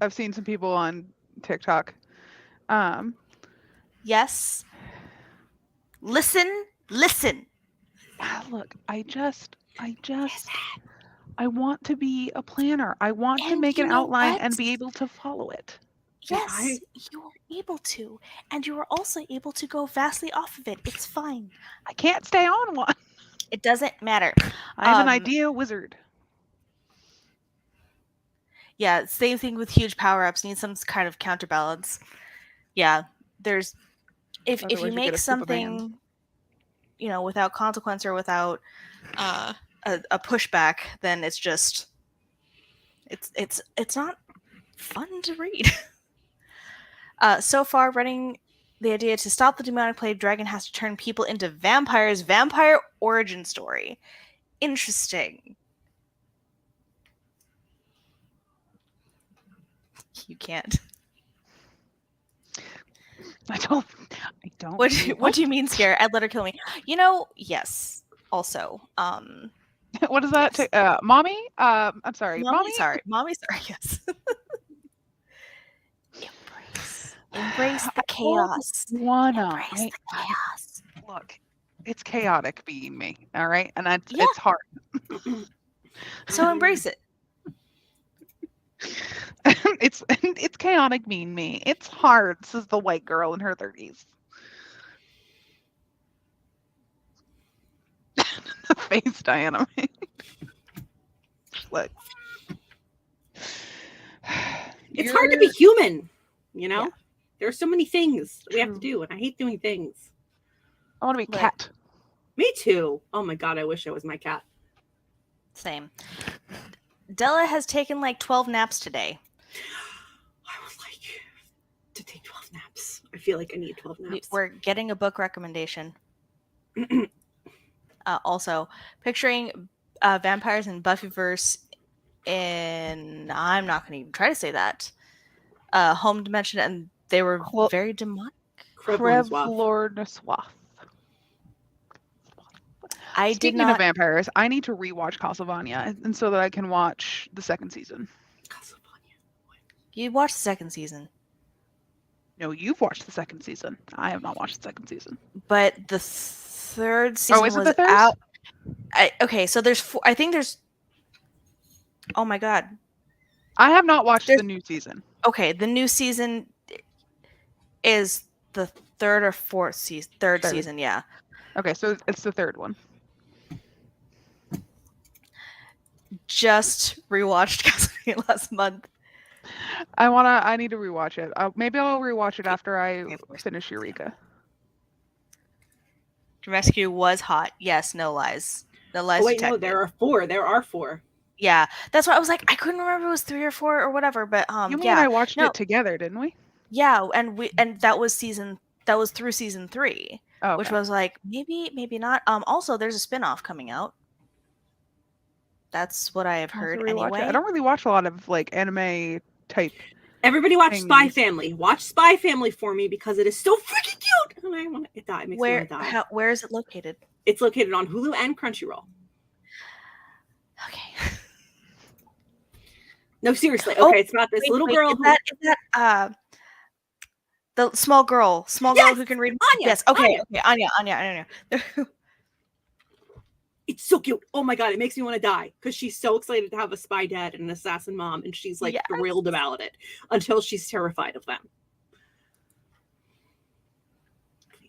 I've seen some people on TikTok. Yes. Listen. Look, I want to be a planner. I want to And make you an know outline what? and be able to follow it. Yes, you are able to. And you are also able to go vastly off of it. It's fine. I can't stay on one. It doesn't matter. I'm an idea wizard. Yeah, same thing with huge power-ups. Need some kind of counterbalance. Yeah, there's if Otherwise you you make get a super band. something, without consequence or without a pushback, then it's just it's not fun to read. So far, running the idea to stop the demonic plague dragon has to turn people into vampires. Vampire origin story. Interesting. You can't. I don't. What do you mean scare? I'd let her kill me. Yes. Also, What is that? yes. Mommy? I'm sorry. Mommy, sorry. Yes. Embrace the chaos. Embrace the chaos. Look, it's chaotic being me. All right, and Yeah. it's hard. So embrace it. It's chaotic being me. It's hard, says the white girl in her 30s. The face Diana made. Like, It's hard to be human, Yeah. There are so many things we have to True. do, and I hate doing things. I want to be a But- cat. Me too. Oh my god, I wish I was my cat. Same. Della has taken like 12 naps today. I would like to take 12 naps. I feel like I need 12 naps. We're getting a book recommendation. Also, picturing vampires in Buffyverse in I'm not going to even try to say that. Home dimension, and they were very demonic. Krevlorniswath. Speaking of vampires, I need to rewatch Castlevania, and so that I can watch the second season. Castlevania. You watched the second season, No, you've watched the second season. I have not watched the second season. but the third season is it was the third? out. Okay, so there's four. I think there's. Oh my god. I have not watched the new season. Okay, the new season is the third or fourth season. Third season, yeah. Okay, so it's the third one. Just rewatched Castlevania last month. I need to rewatch it. Maybe I'll rewatch it after I finish Eureka. Rescue was hot. Yes, no lies. No lies. Oh wait, no, detected. there are four. There are four. Yeah, that's why I was like, I couldn't remember if it was 3 or 4 or whatever. But You yeah, and I watched it together, didn't we? Yeah, and that was through season 3, Oh, which was like maybe not. Also, there's a spin-off coming out. That's what I have heard anyway. I don't really watch a lot of like anime type. Everybody watch things. Spy Family. Watch Spy Family for me because it is so freaking cute. And I want it die. It makes me want to die. Where is it located? It's located on Hulu and Crunchyroll. Okay. No, seriously. Okay, it's about this little girl. Is that the small girl who can read? Anya. Yes. Okay. Anya. It's so cute. Oh my god, it makes me want to die because she's so excited to have a spy dad and an assassin mom, and she's like thrilled about it until she's terrified of them.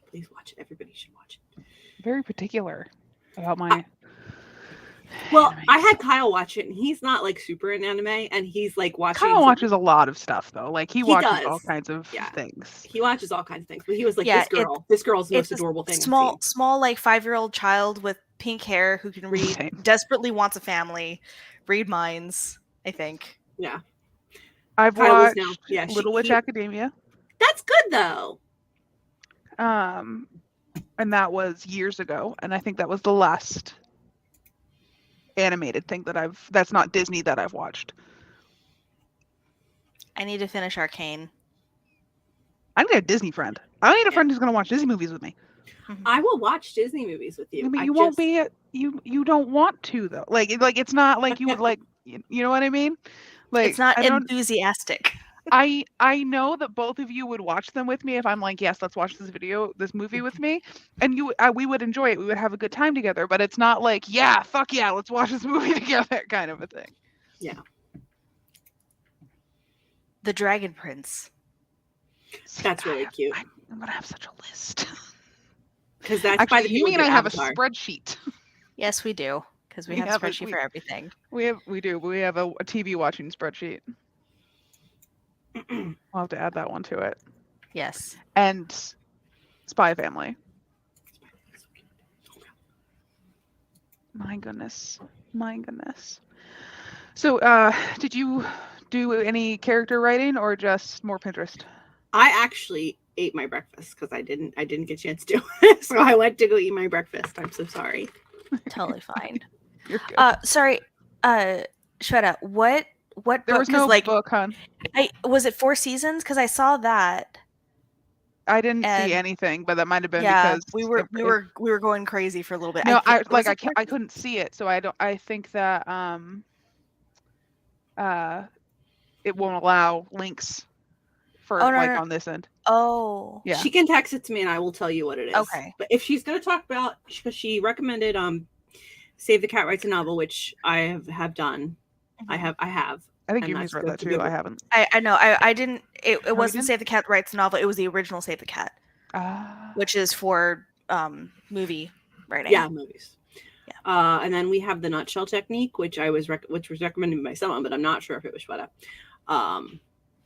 Please watch it. Everybody should watch it. Very particular about my Well, Anime I had stuff. Kyle watch it, and he's not like super in anime, and he's like watching. Kyle watches a lot of stuff though. Like he watches all does. kinds of Yeah. things. He watches all kinds of things, but he was like, Yeah, this girl's the it's most a adorable thing I've small, seen. like 5-year-old child with pink hair who can read, Same. desperately wants a family, read minds. I think. Yeah, I've Kyle is watched now. Yeah, Little Witch Academia. That's good though. And that was years ago, and I think that was the last animated thing that's not Disney that I've watched. I need to finish Arcane. I need a Disney friend. I need a friend who's going to watch Disney movies with me. I will watch Disney movies with you. I mean, you won't be you don't want to though. Like it's not like you would like you know what I mean? Like It's not I don't enthusiastic. I know that both of you would watch them with me if I'm like, yes, let's watch this movie with me, and we would enjoy it. We would have a good time together. But it's not like, yeah, fuck yeah, let's watch this movie together, kind of a thing. Yeah. The Dragon Prince. That's really cute. I'm gonna have such a list. Because that's by the Actually, you people mean who I did have a Avatar. Spreadsheet? Yes, we do, because we We have have a a- spreadsheet we- for everything. We do. We have a TV watching spreadsheet. I'll have to add that one to it. Yes. And Spy Family. My goodness. So, did you do any character writing or just more Pinterest? I actually ate my breakfast because I didn't get a chance to do it. So I went to go eat my breakfast. I'm so sorry. Totally fine. You're good. Sorry, Shweta, what There book? was no 'Cause, like, book, hon. was it 4 seasons? Because I saw that. I didn't and- see anything, but that might have been Yeah, because we were going crazy for a little bit. No, I was it 4 I couldn't see it, so I think that it won't allow links for Oh, no, like no. on this end. Oh, Yeah. She can text it to me and I will tell you what it is. Okay. But if she's going to talk about, because she recommended Save the Cat Writes a Novel, which I have done. I have. I think And Yumi's that's read good that to too. give I it- haven't. I know. I didn't. It you wasn't didn't? Save the Cat Writes the Novel. It was the original Save the Cat, which is for movie writing. Yeah, movies. Yeah. And then we have the Nutshell Technique, which which was recommended by someone, but I'm not sure if it was Shweta.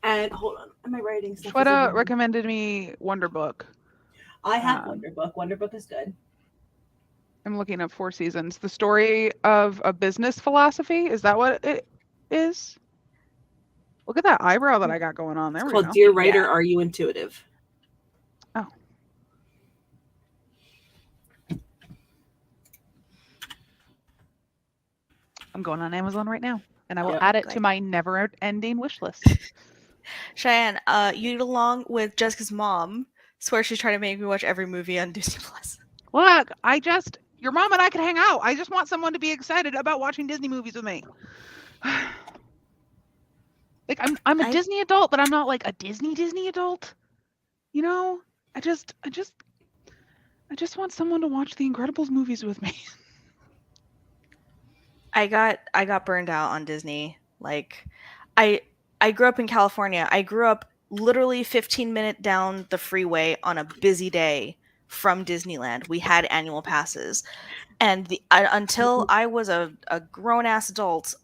And hold on, am I writing stuff? Shweta recommended me Wonder Book. I have Wonder Book. Wonder Book is good. I'm looking up 4 seasons. The story of a business philosophy. Is that what it is? Look at that eyebrow that I got going on there. It's We called go. Dear Writer, Yeah. Are You Intuitive? Oh. I'm going on Amazon right now, and I will Yep. add it to Great. my never-ending wish list. Cheyenne, you along with Jessica's mom swear she's trying to make me watch every movie on Disney Plus. Look, your mom and I could hang out. I just want someone to be excited about watching Disney movies with me. Like I'm a Disney adult, but I'm not like a Disney adult. You know, I just want someone to watch the Incredibles movies with me. I got burned out on Disney. Like, I grew up in California. I grew up literally 15-minute down the freeway on a busy day from Disneyland. We had annual passes, and until I was a grown ass adult,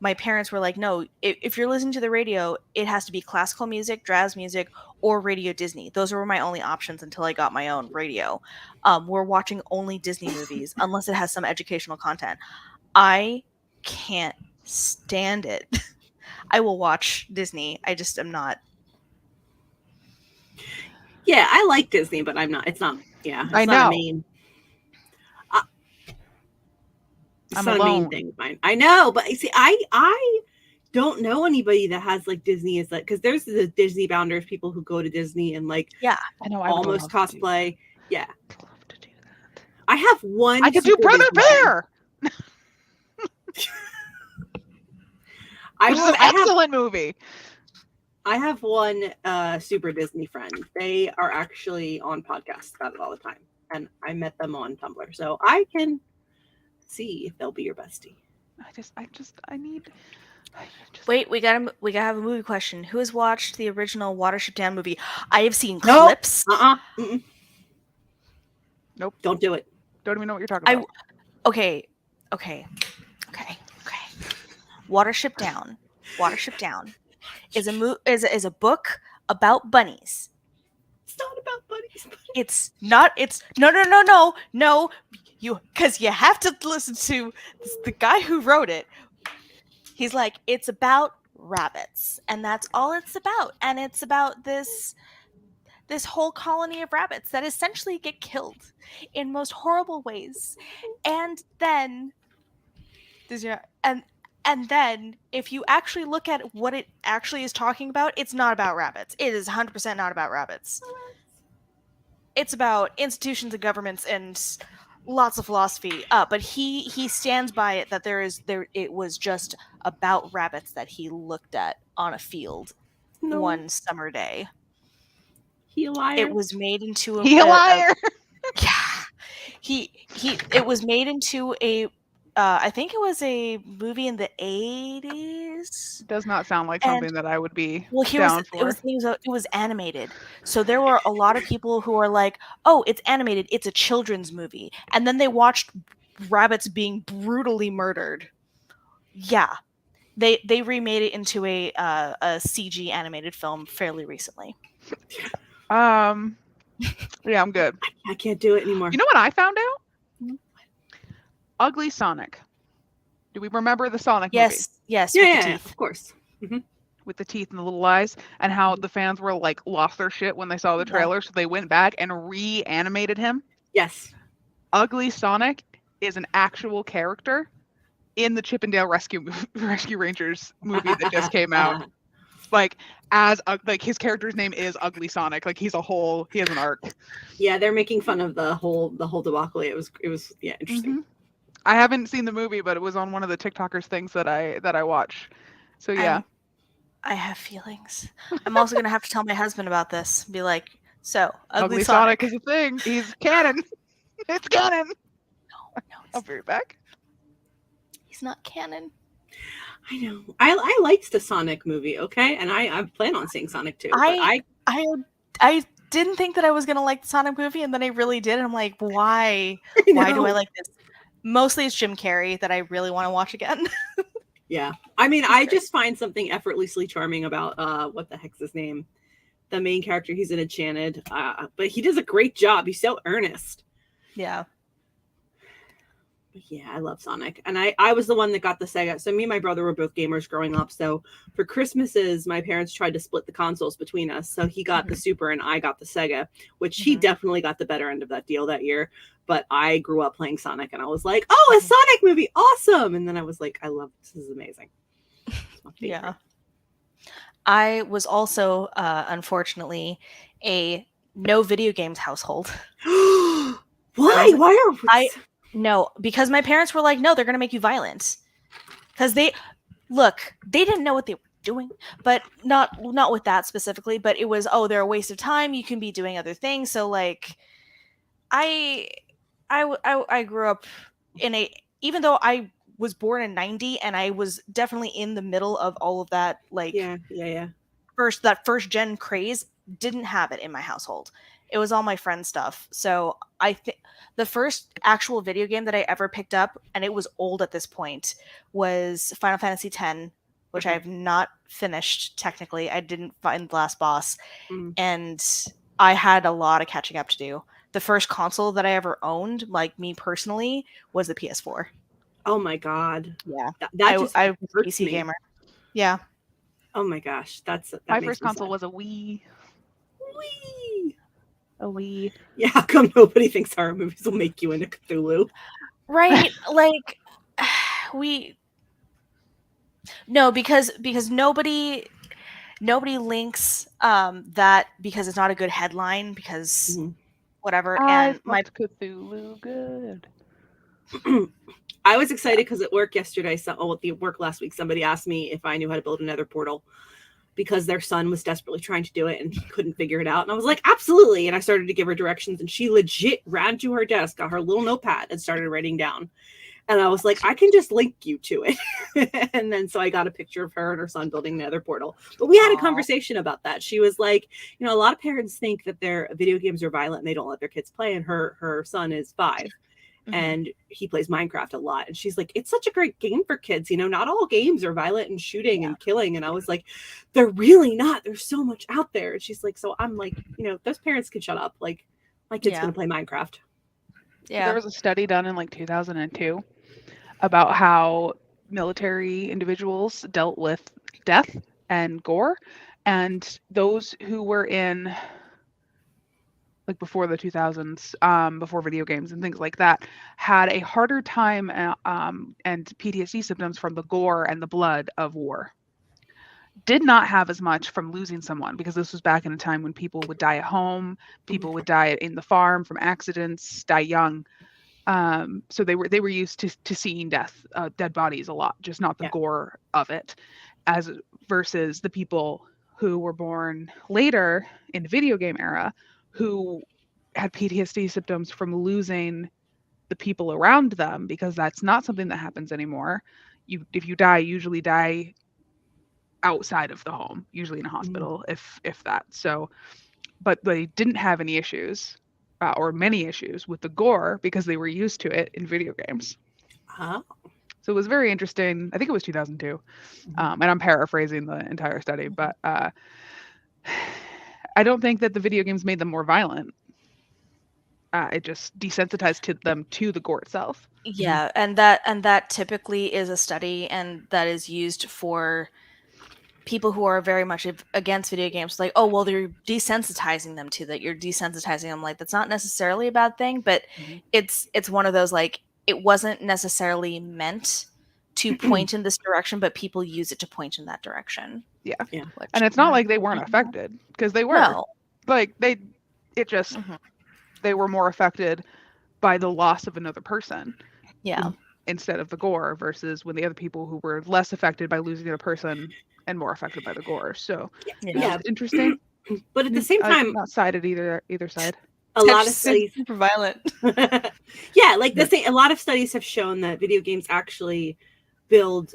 my parents were like, no, if you're listening to the radio, it has to be classical music, jazz music, or Radio Disney. Those were my only options until I got my own radio. We're watching only Disney movies unless it has some educational content. I can't stand it. I will watch Disney. I just am not. Yeah, I like Disney, but I'm not. It's not. Yeah, it's I not know. a main. It's I'm not a alone. main thing of mine. I know, but you see, I don't know anybody that has like Disney as like, because there's the Disney bounders, people who go to Disney and like Yeah, I know. I would almost love to do cosplay. Yeah, that. I'd love to do that. I have one. I could do super Brother Disney friend. Bear, I which is will- an I have excellent movie. I have one super Disney friend. They are actually on podcasts about it all the time. And I met them on Tumblr. So I can see if they'll be your bestie. I need. wait, we gotta have a movie question. Who has watched the original Watership Down movie? I have seen No. clips. Mm-mm. Nope. Don't do it. Don't even know what you're talking about. Okay, Okay. Watership Down. Watership Down is a book about bunnies. It's not about bunnies. It's not. It's no. Because you have to listen to the guy who wrote it. He's like, it's about rabbits, and that's all it's about. And it's about this whole colony of rabbits that essentially get killed in most horrible ways, and then does your and then if you actually look at what it actually is talking about, it's not about rabbits. It is 100% not about rabbits. It's about institutions and governments and lots of philosophy. But he stands by it that it was just about rabbits that he looked at on a field No, one summer day. he a liar. It was made into He a liar. yeah. It was made into a I think it was a movie in the 80s. Does not sound like And something that I would be well, down for. it was animated. So there were a lot of people who are like, "Oh, it's animated. It's a children's movie." And then they watched rabbits being brutally murdered. Yeah. They remade it into a CG animated film fairly recently. Yeah, I'm good. I can't do it anymore. You know what I found out? Mhm. Ugly Sonic. Do we remember the Sonic movie? Yes, yeah, with yeah, the teeth. of course. With the teeth and the little eyes, and how the fans were like lost their shit when they saw the Yeah. trailer, so they went back and reanimated him. Yes. Ugly Sonic is an actual character in the Chippendale Rescue Rangers movie that just came out. Like like his character's name is Ugly Sonic. Like he has an arc. Yeah, they're making fun of the whole debacle. It was yeah, interesting. Mhm. I haven't seen the movie, but it was on one of the TikTokers things that I watch. So yeah. I have feelings. I'm also gonna have to tell my husband about this. Be like, so Ugly Sonic is a thing. He's canon. It's canon. No, I'll be right back. he's not canon. I know. I liked the Sonic movie, okay, and I plan on seeing Sonic 2. I didn't think that I was gonna like the Sonic movie, and then I really did. And I'm like, why? Why do I like this? Mostly it's Jim Carrey that I really want to watch again. Yeah, I mean, I just find something effortlessly charming about what the heck's his name, the main character. He's in Enchanted, but he does a great job. He's so earnest. Yeah. But yeah, I love Sonic, and I was the one that got the Sega. So me and my brother were both gamers growing up. So for Christmases, my parents tried to split the consoles between us. So he got the Super and I got the Sega, which he definitely got the better end of that deal that year. But I grew up playing Sonic, and I was like, "Oh, a Sonic movie, awesome!" And then I was like, "I love this. This is amazing." It's my favorite. Yeah. I was also, unfortunately, a no video games household. Why? Why are No, because my parents were like, no, they're going to make you violent. Because they didn't know what they were doing, but not with that specifically, but it was, oh, they're a waste of time. You can be doing other things. So like, I grew up even though I was born in 90 and I was definitely in the middle of all of that, like yeah. first gen craze, didn't have it in my household. It was all my friend stuff. So I think the first actual video game that I ever picked up, and it was old at this point, was Final Fantasy X, which I have not finished technically. I didn't find the last boss, and I had a lot of catching up to do. The first console that I ever owned, like me personally, was the PS4. Oh my god. Yeah, I was a PC gamer. Yeah. Oh my gosh, that my first console was a Wii. Wii. A Wii. Yeah, how come nobody thinks horror movies will make you into Cthulhu? Right, like because nobody links that because it's not a good headline because whatever. And my Cthulhu good. I was excited because at work yesterday, at work last week, somebody asked me if I knew how to build a nether portal because their son was desperately trying to do it and he couldn't figure it out. And I was like, absolutely. And I started to give her directions and she legit ran to her desk, got her little notepad and started writing down. And I was like, I can just link you to it. And then so I got a picture of her and her son building the nether portal. But we had a conversation about that. She was like, a lot of parents think that their video games are violent and they don't let their kids play. And her son is 5. and he plays Minecraft a lot. And she's like, it's such a great game for kids. You know, not all games are violent and shooting and killing. And I was like, they're really not. There's so much out there. And she's like, so I'm like, you know, those parents could shut up. Like, my kid's Yeah. going to play Minecraft. There Yeah. was a study done in like 2002 about how military individuals dealt with death and gore, and those who were in like before the 2000s, before video games and things like that, had a harder time and PTSD symptoms from the gore and the blood of war. Did not have as much from losing someone, because this was back in a time when people would die at home, people would die in the farm from accidents, die young. So they were used to seeing dead bodies a lot, just not the Yeah. gore of it, as versus the people who were born later in the video game era who had PTSD symptoms from losing the people around them, because that's not something that happens anymore. If you die, you usually die outside of the home, usually in a hospital, if that. So, but they didn't have any issues or many issues with the gore because they were used to it in video games. Huh? So it was very interesting. I think it was 2002, and I'm paraphrasing the entire study, but I don't think that the video games made them more violent. It just desensitized them to the gore itself. Yeah, and that typically is a study, and that is used for people who are very much against video games. Like, oh well, they're desensitizing them to that. You're desensitizing them. Like, that's not necessarily a bad thing, but it's one of those, like, it wasn't necessarily meant to point in this direction, but people use it to point in that direction. Yeah. Which, And it's not like they weren't affected, because they were. no. Like they were more affected by the loss of another person. Yeah. Instead of the gore, versus when the other people who were less affected by losing a person and more affected by the gore. So Yeah. interesting. But at the same time, not sided either side. a lot of studies super violent. yeah, like the thing, a lot of studies have shown that video games actually build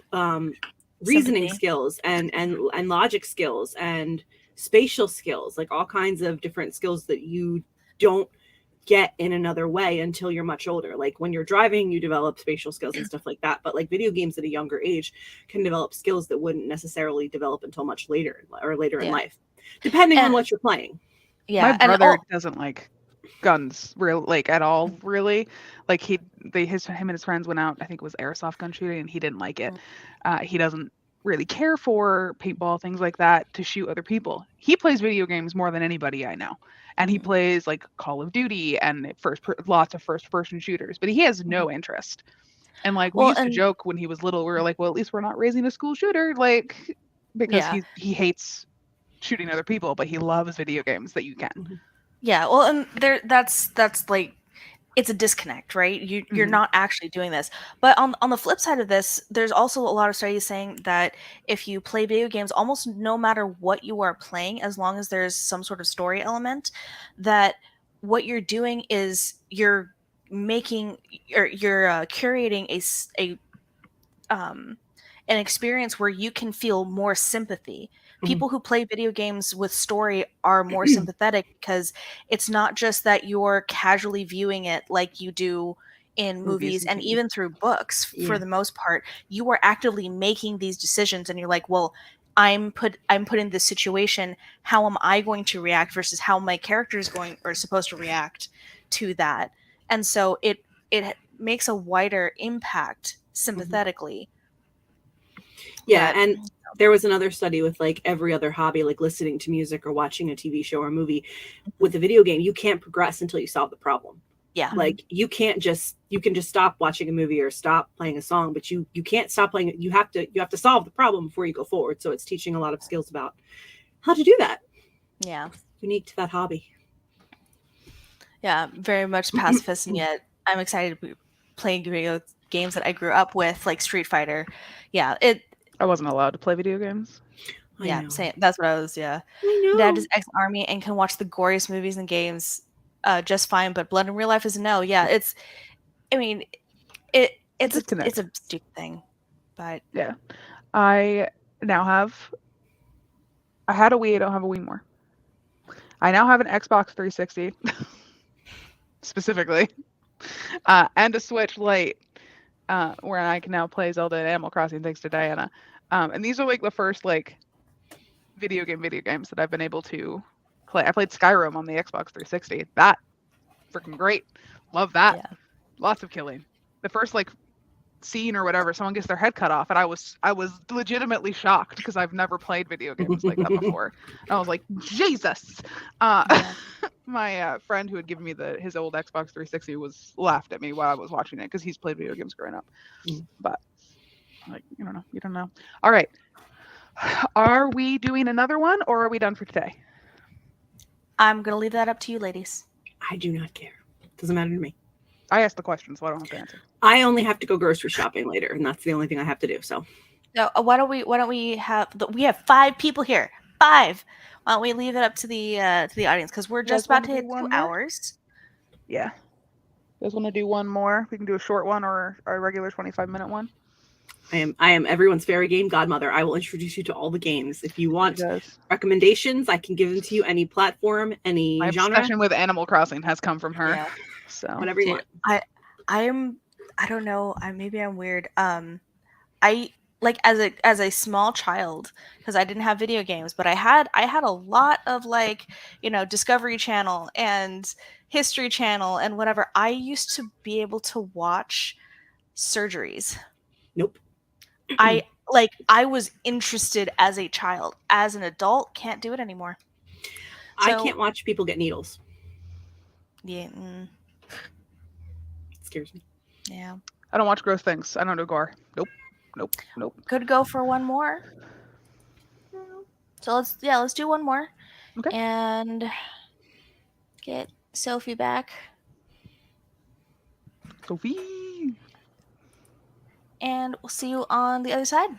reasoning Sympathy. skills and logic skills and spatial skills, like all kinds of different skills that you don't get in another way until you're much older. Like when you're driving, you develop spatial skills and stuff like that, but like video games at a younger age can develop skills that wouldn't necessarily develop until much later in life, depending on what you're playing. Yeah. My brother doesn't like guns at all, really. Like him and his friends went out, I think it was airsoft gun shooting, and he didn't like it. He doesn't really care for paintball, things like that, to shoot other people. He plays video games more than anybody I know, and he plays like Call of Duty and lots of first person shooters, but he has no interest. And like we used to joke when he was little, we were like, well, at least we're not raising a school shooter, like, because he hates shooting other people, but he loves video games that you can. Yeah, well, and that's like, it's a disconnect, right? You're not actually doing this. But on the flip side of this, there's also a lot of studies saying that if you play video games, almost no matter what you are playing, as long as there's some sort of story element, that what you're doing is you're making, or you're curating an experience where you can feel more sympathy. People who play video games with story are more sympathetic, because it's not just that you're casually viewing it like you do in movies and even through books. For the most part, you are actively making these decisions, and you're like, well, I'm put in this situation. How am I going to react versus how my character is supposed to react to that? And so it makes a wider impact sympathetically. Yeah, and there was another study with like every other hobby, like listening to music or watching a TV show or a movie. With a video game, you can't progress until you solve the problem. Yeah. Like you can just stop watching a movie or stop playing a song, but you can't stop playing it. You have to solve the problem before you go forward. So it's teaching a lot of skills about how to do that. Yeah. Unique to that hobby. Yeah, very much pacifist, and yet I'm excited to be playing video games that I grew up with, like Street Fighter. Yeah, I wasn't allowed to play video games. Same. That's what I was. Yeah, I know. Dad is ex-army and can watch the goriest movies and games just fine, but blood in real life is a no. Yeah, it's a stupid thing, but yeah. I had a Wii. I don't have a Wii more. I now have an Xbox 360 specifically. and a Switch Lite, where I can now play Zelda and Animal Crossing thanks to Diana. And these are like the first like video games that I've been able to play. I played Skyrim on the Xbox 360. That freaking great. Love that. Yeah. Lots of killing. The first like scene or whatever, someone gets their head cut off, and I was legitimately shocked because I've never played video games like that before. And I was like, Jesus. Yeah. My friend who had given me his old Xbox 360 was laughed at me while I was watching it because he's played video games growing up. But like, you don't know. All right. Are we doing another one or are we done for today? I'm gonna leave that up to you, ladies. I do not care. Doesn't matter to me. I asked the question, so I don't have to answer. I only have to go grocery shopping later, and that's the only thing I have to do. So So why don't we have we have 5 people here. 5. Why don't we leave it up to the audience because we're just about to hit 2 hours. Yeah. You guys want to do one more? We can do a short one or a regular 25-minute one. I am everyone's fairy game godmother. I will introduce you to all the games. If you want Yes. recommendations, I can give them to you any platform, any My genre, obsession with Animal Crossing has come from her. Yeah. So whatever you want. I don't know. Maybe I'm weird. I like as a small child because I didn't have video games, but I had a lot of like Discovery Channel and History Channel and whatever. I used to be able to watch surgeries. Nope. I was interested as a child. As an adult, can't do it anymore. I So- can't watch people get needles. Yeah. It scares me. Yeah. I don't watch gross things. I don't do gore. Nope. Could go for one more. So let's do one more. Okay. And get Sophie back. Sophie. And we'll see you on the other side.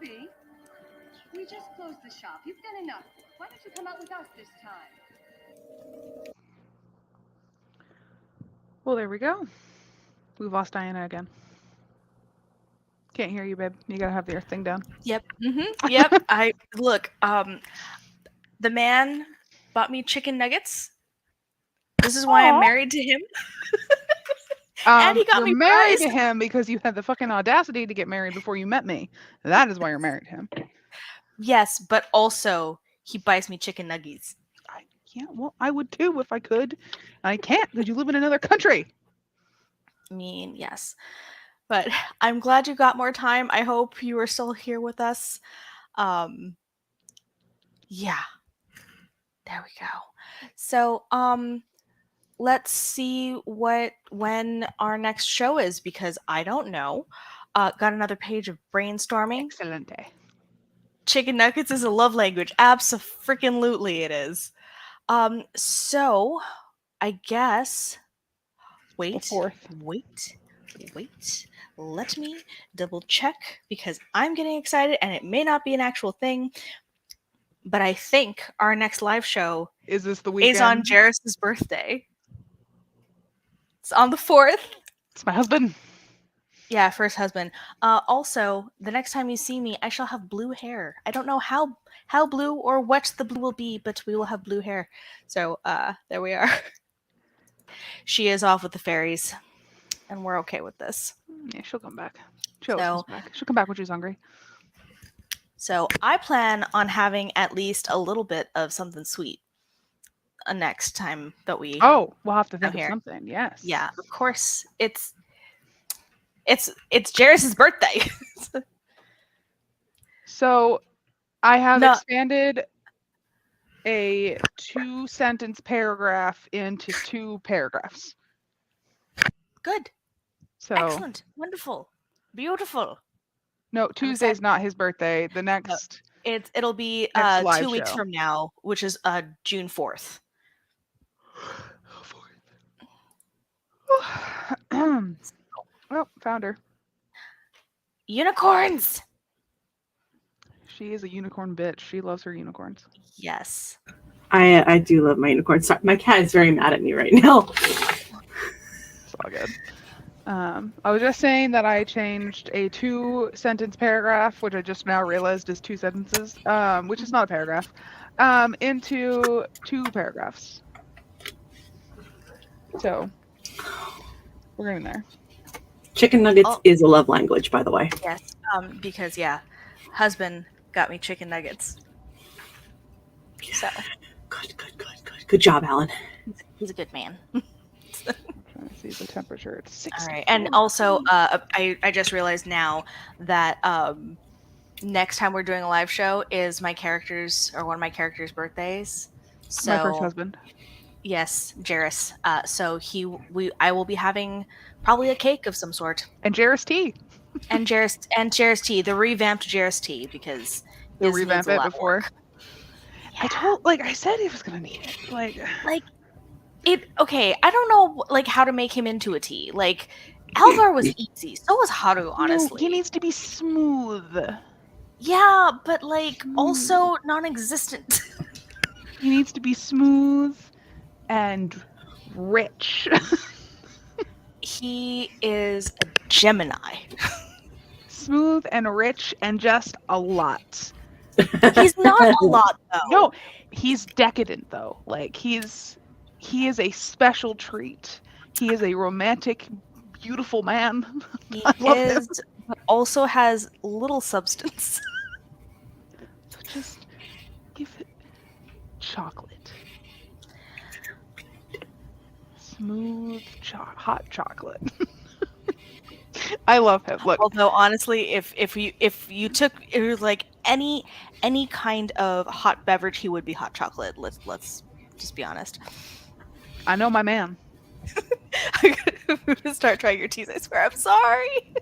see? We just closed the shop. You've done enough. Why don't you come out with us this time? Well, there we go. We've lost Diana again. Can't hear you, babe. You gotta have your thing down. Yep. Yep. I look. The man bought me chicken nuggets. This is why I'm Aw. married to him. And he got You're me married fries. to him because you had the fucking audacity to get married before you met me. That is why you're married to him. Yes, but also he buys me chicken nuggets. I can't. Well, I would too if I could. I can't because you live in another country. I mean, yes. But I'm glad you got more time. I hope you are still here with us. Yeah. There we go. So, let's see when our next show is because I don't know. Got another page of brainstorming. Excellent. Chicken nuggets is a love language. Abso-freaking-lutely it is. So I guess wait, 4th. wait. Let me double check because I'm getting excited and it may not be an actual thing. But I think our next live show Is this the weekend? is on Jairus's birthday. It's on the 4th. It's my husband. Yeah, first husband. Also, the next time you see me, I shall have blue hair. I don't know how blue or what the blue will be, but we will have blue hair. So, there we are. She is off with the fairies, and we're okay with this. Yeah, she'll come back. She always So- comes back. She'll come back when she's hungry. So, I plan on having at least a little bit of something sweet next time that we. Oh, we'll have to think of here. something. Yes. Yeah, of course. It's Jairus's birthday. So, I have No. expanded a 2-sentence paragraph into 2 paragraphs. Good. So, Excellent. Wonderful. Beautiful. no, Tuesday's not his birthday. The next. It'll be Next live 2 weeks show. from now, which is June 4th. Oh, found her. Unicorns. She is a unicorn bitch. She loves her unicorns. Yes. I do love my unicorn. Sorry, my cat is very mad at me right now. It's all good. I was just saying that I changed a 2-sentence paragraph, which I just now realized is 2 sentences, which is not a paragraph, into 2 paragraphs. So, we're getting there. Chicken nuggets Oh. is a love language, by the way. Yes. Because yeah, husband got me chicken nuggets. So Good job, Alan. he's a good man. I'm trying to see the temperature. It's 60. All right. And also, I just realized now that next time we're doing a live show is my character's or one of my character's birthdays. So My first husband. yes, Jairus. So I will be having probably a cake of some sort. And Jairus T. And Jairus tea, the revamped Jairus tea, because They'll his revamp needs a it lot of before. work. I said he was gonna need it. Okay, I don't know how to make him into a tea. Alvar was easy, so was Haru, honestly. No, he needs to be smooth. Yeah, but also non-existent. He needs to be smooth and rich. He is a Gemini. Smooth and rich and just a lot. He's not a lot though. No, he's decadent though. He is a special treat. He is a romantic, beautiful man. He I love him. is, but also has little substance. So just give it chocolate. Smooth, hot chocolate. I love him. Look, Although honestly, if you took any kind of hot beverage, he would be hot chocolate. Let's just be honest. I know my man. I'm gonna start trying your teas. I swear. I'm sorry.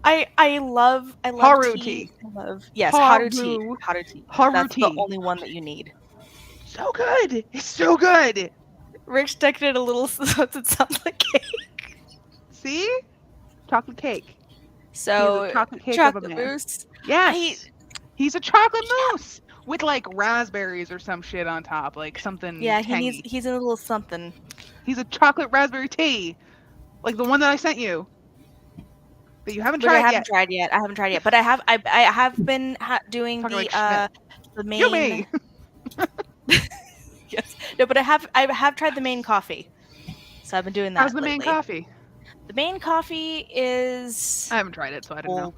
I love Haru tea. tea. I love Haru tea. Haru tea. Haru That's tea. the only one that you need. So good. It's so good. Rich decorated a little so it sounds like cake. See? Chocolate cake. So chocolate cake of a chocolate man. mousse. Yes. He's a chocolate mousse with like raspberries or some shit on top, like something Yeah, tangy. he's a little something. He's a chocolate raspberry tea, like the one that I sent you that you haven't Which I tried haven't yet. tried yet. I haven't tried yet, but I have been doing Talking like Schmidt. the main. Yummy. Yes. No, but I have tried the main coffee. So I've been doing that How's the main lately. coffee? The main coffee is I haven't tried it, so I don't know. old.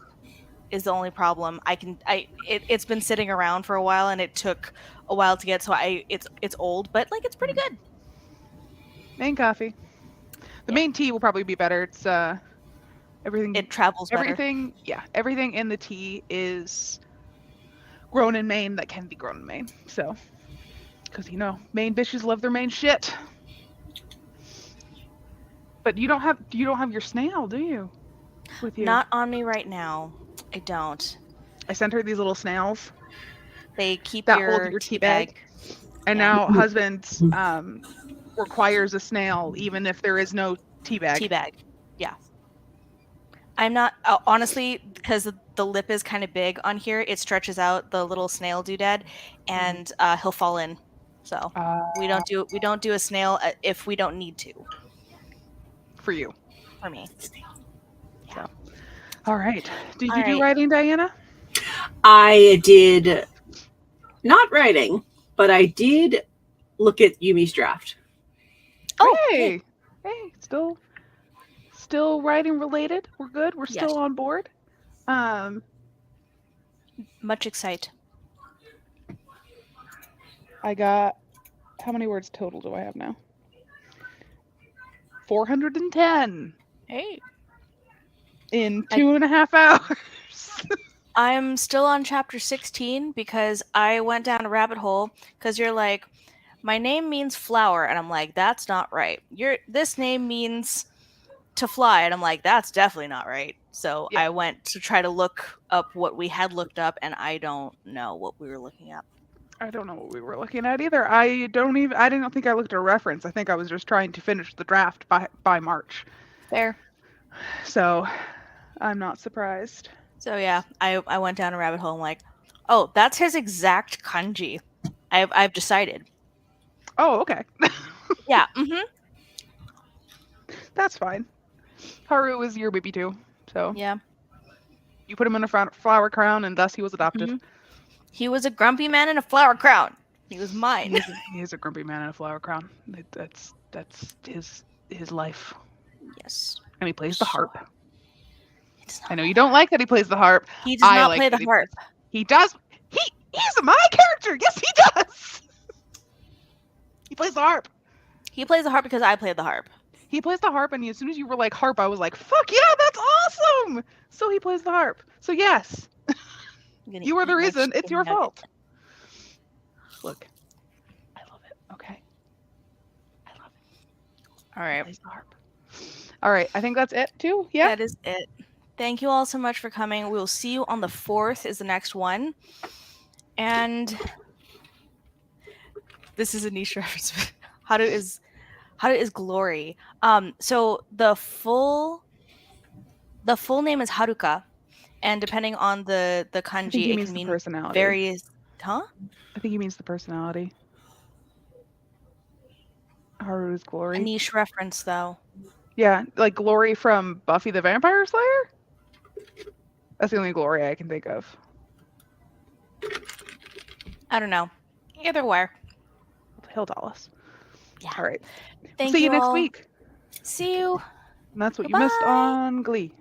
Is the only problem. It's been sitting around for a while, and it took a while to get. So it's old, but like it's pretty good. Main coffee. The Yeah. main tea will probably be better. It's everything. It travels better. Everything in the tea is grown in Maine that can be grown in Maine. So, because Maine bitches love their Maine shit. But you don't have your snail, do you? With you? Not on me right now. I don't. I sent her these little snails They keep that your hold your tea bag. And Yeah. now husband requires a snail even if there is no tea bag. Tea bag. Yeah. I'm not honestly, because the lip is kind of big on here. It stretches out the little snail doodad, and he'll fall in. So we don't do a snail if we don't need to. For you. For me. So. All right. Did All you do right. writing, Diana? I did not writing, but I did look at Yumi's draft. Oh, hey, still writing related. We're good. We're still on board. Much excite. I got how many words total do I have now? 410. Hey. In 2.5 hours. I'm still on chapter 16 because I went down a rabbit hole because you're like, my name means flower, and I'm like, that's not right. This name means to fly, and I'm like, that's definitely not right. So Yeah. I went to try to look up what we had looked up, and I don't know what we were looking up. I don't know what we were looking at either. I didn't think I looked at a reference. I think I was just trying to finish the draft by March. Fair. So I'm not surprised. So yeah, I went down a rabbit hole. I'm like, oh, that's his exact kanji. I've decided. Oh, okay. Yeah. Mm-hmm. That's fine. Haru is your baby too. So Yeah. you put him in a flower crown, and thus he was adopted. Mm-hmm. He was a grumpy man in a flower crown. He was mine. He is a grumpy man in a flower crown. That's his life. Yes. And he plays the harp. I know you don't like that he plays the harp. He does not play the harp. He does. He's my character. Yes, he does. He plays the harp. He plays the harp because I played the harp. He plays the harp, and as soon as you were like harp, I was like, fuck yeah, that's awesome. So he plays the harp. So yes, you are the reason. It's your fault. Look, I love it. Okay, I love it. All right. He plays the harp. All right, I think that's it too. Yeah, that is it. Thank you all so much for coming. We will see you on the 4th is the next one. And this is a niche reference. How is glory. So the full name is Haruka, and depending on the kanji, it can mean personality. various. Huh? I think he means the personality. Haru's glory. A niche reference, though. Yeah, like Glory from Buffy the Vampire Slayer. That's the only Glory I can think of. I don't know. Either way. Hildalis. Yeah. All right. Thank See you next all. week. See you. And that's what you missed on Glee.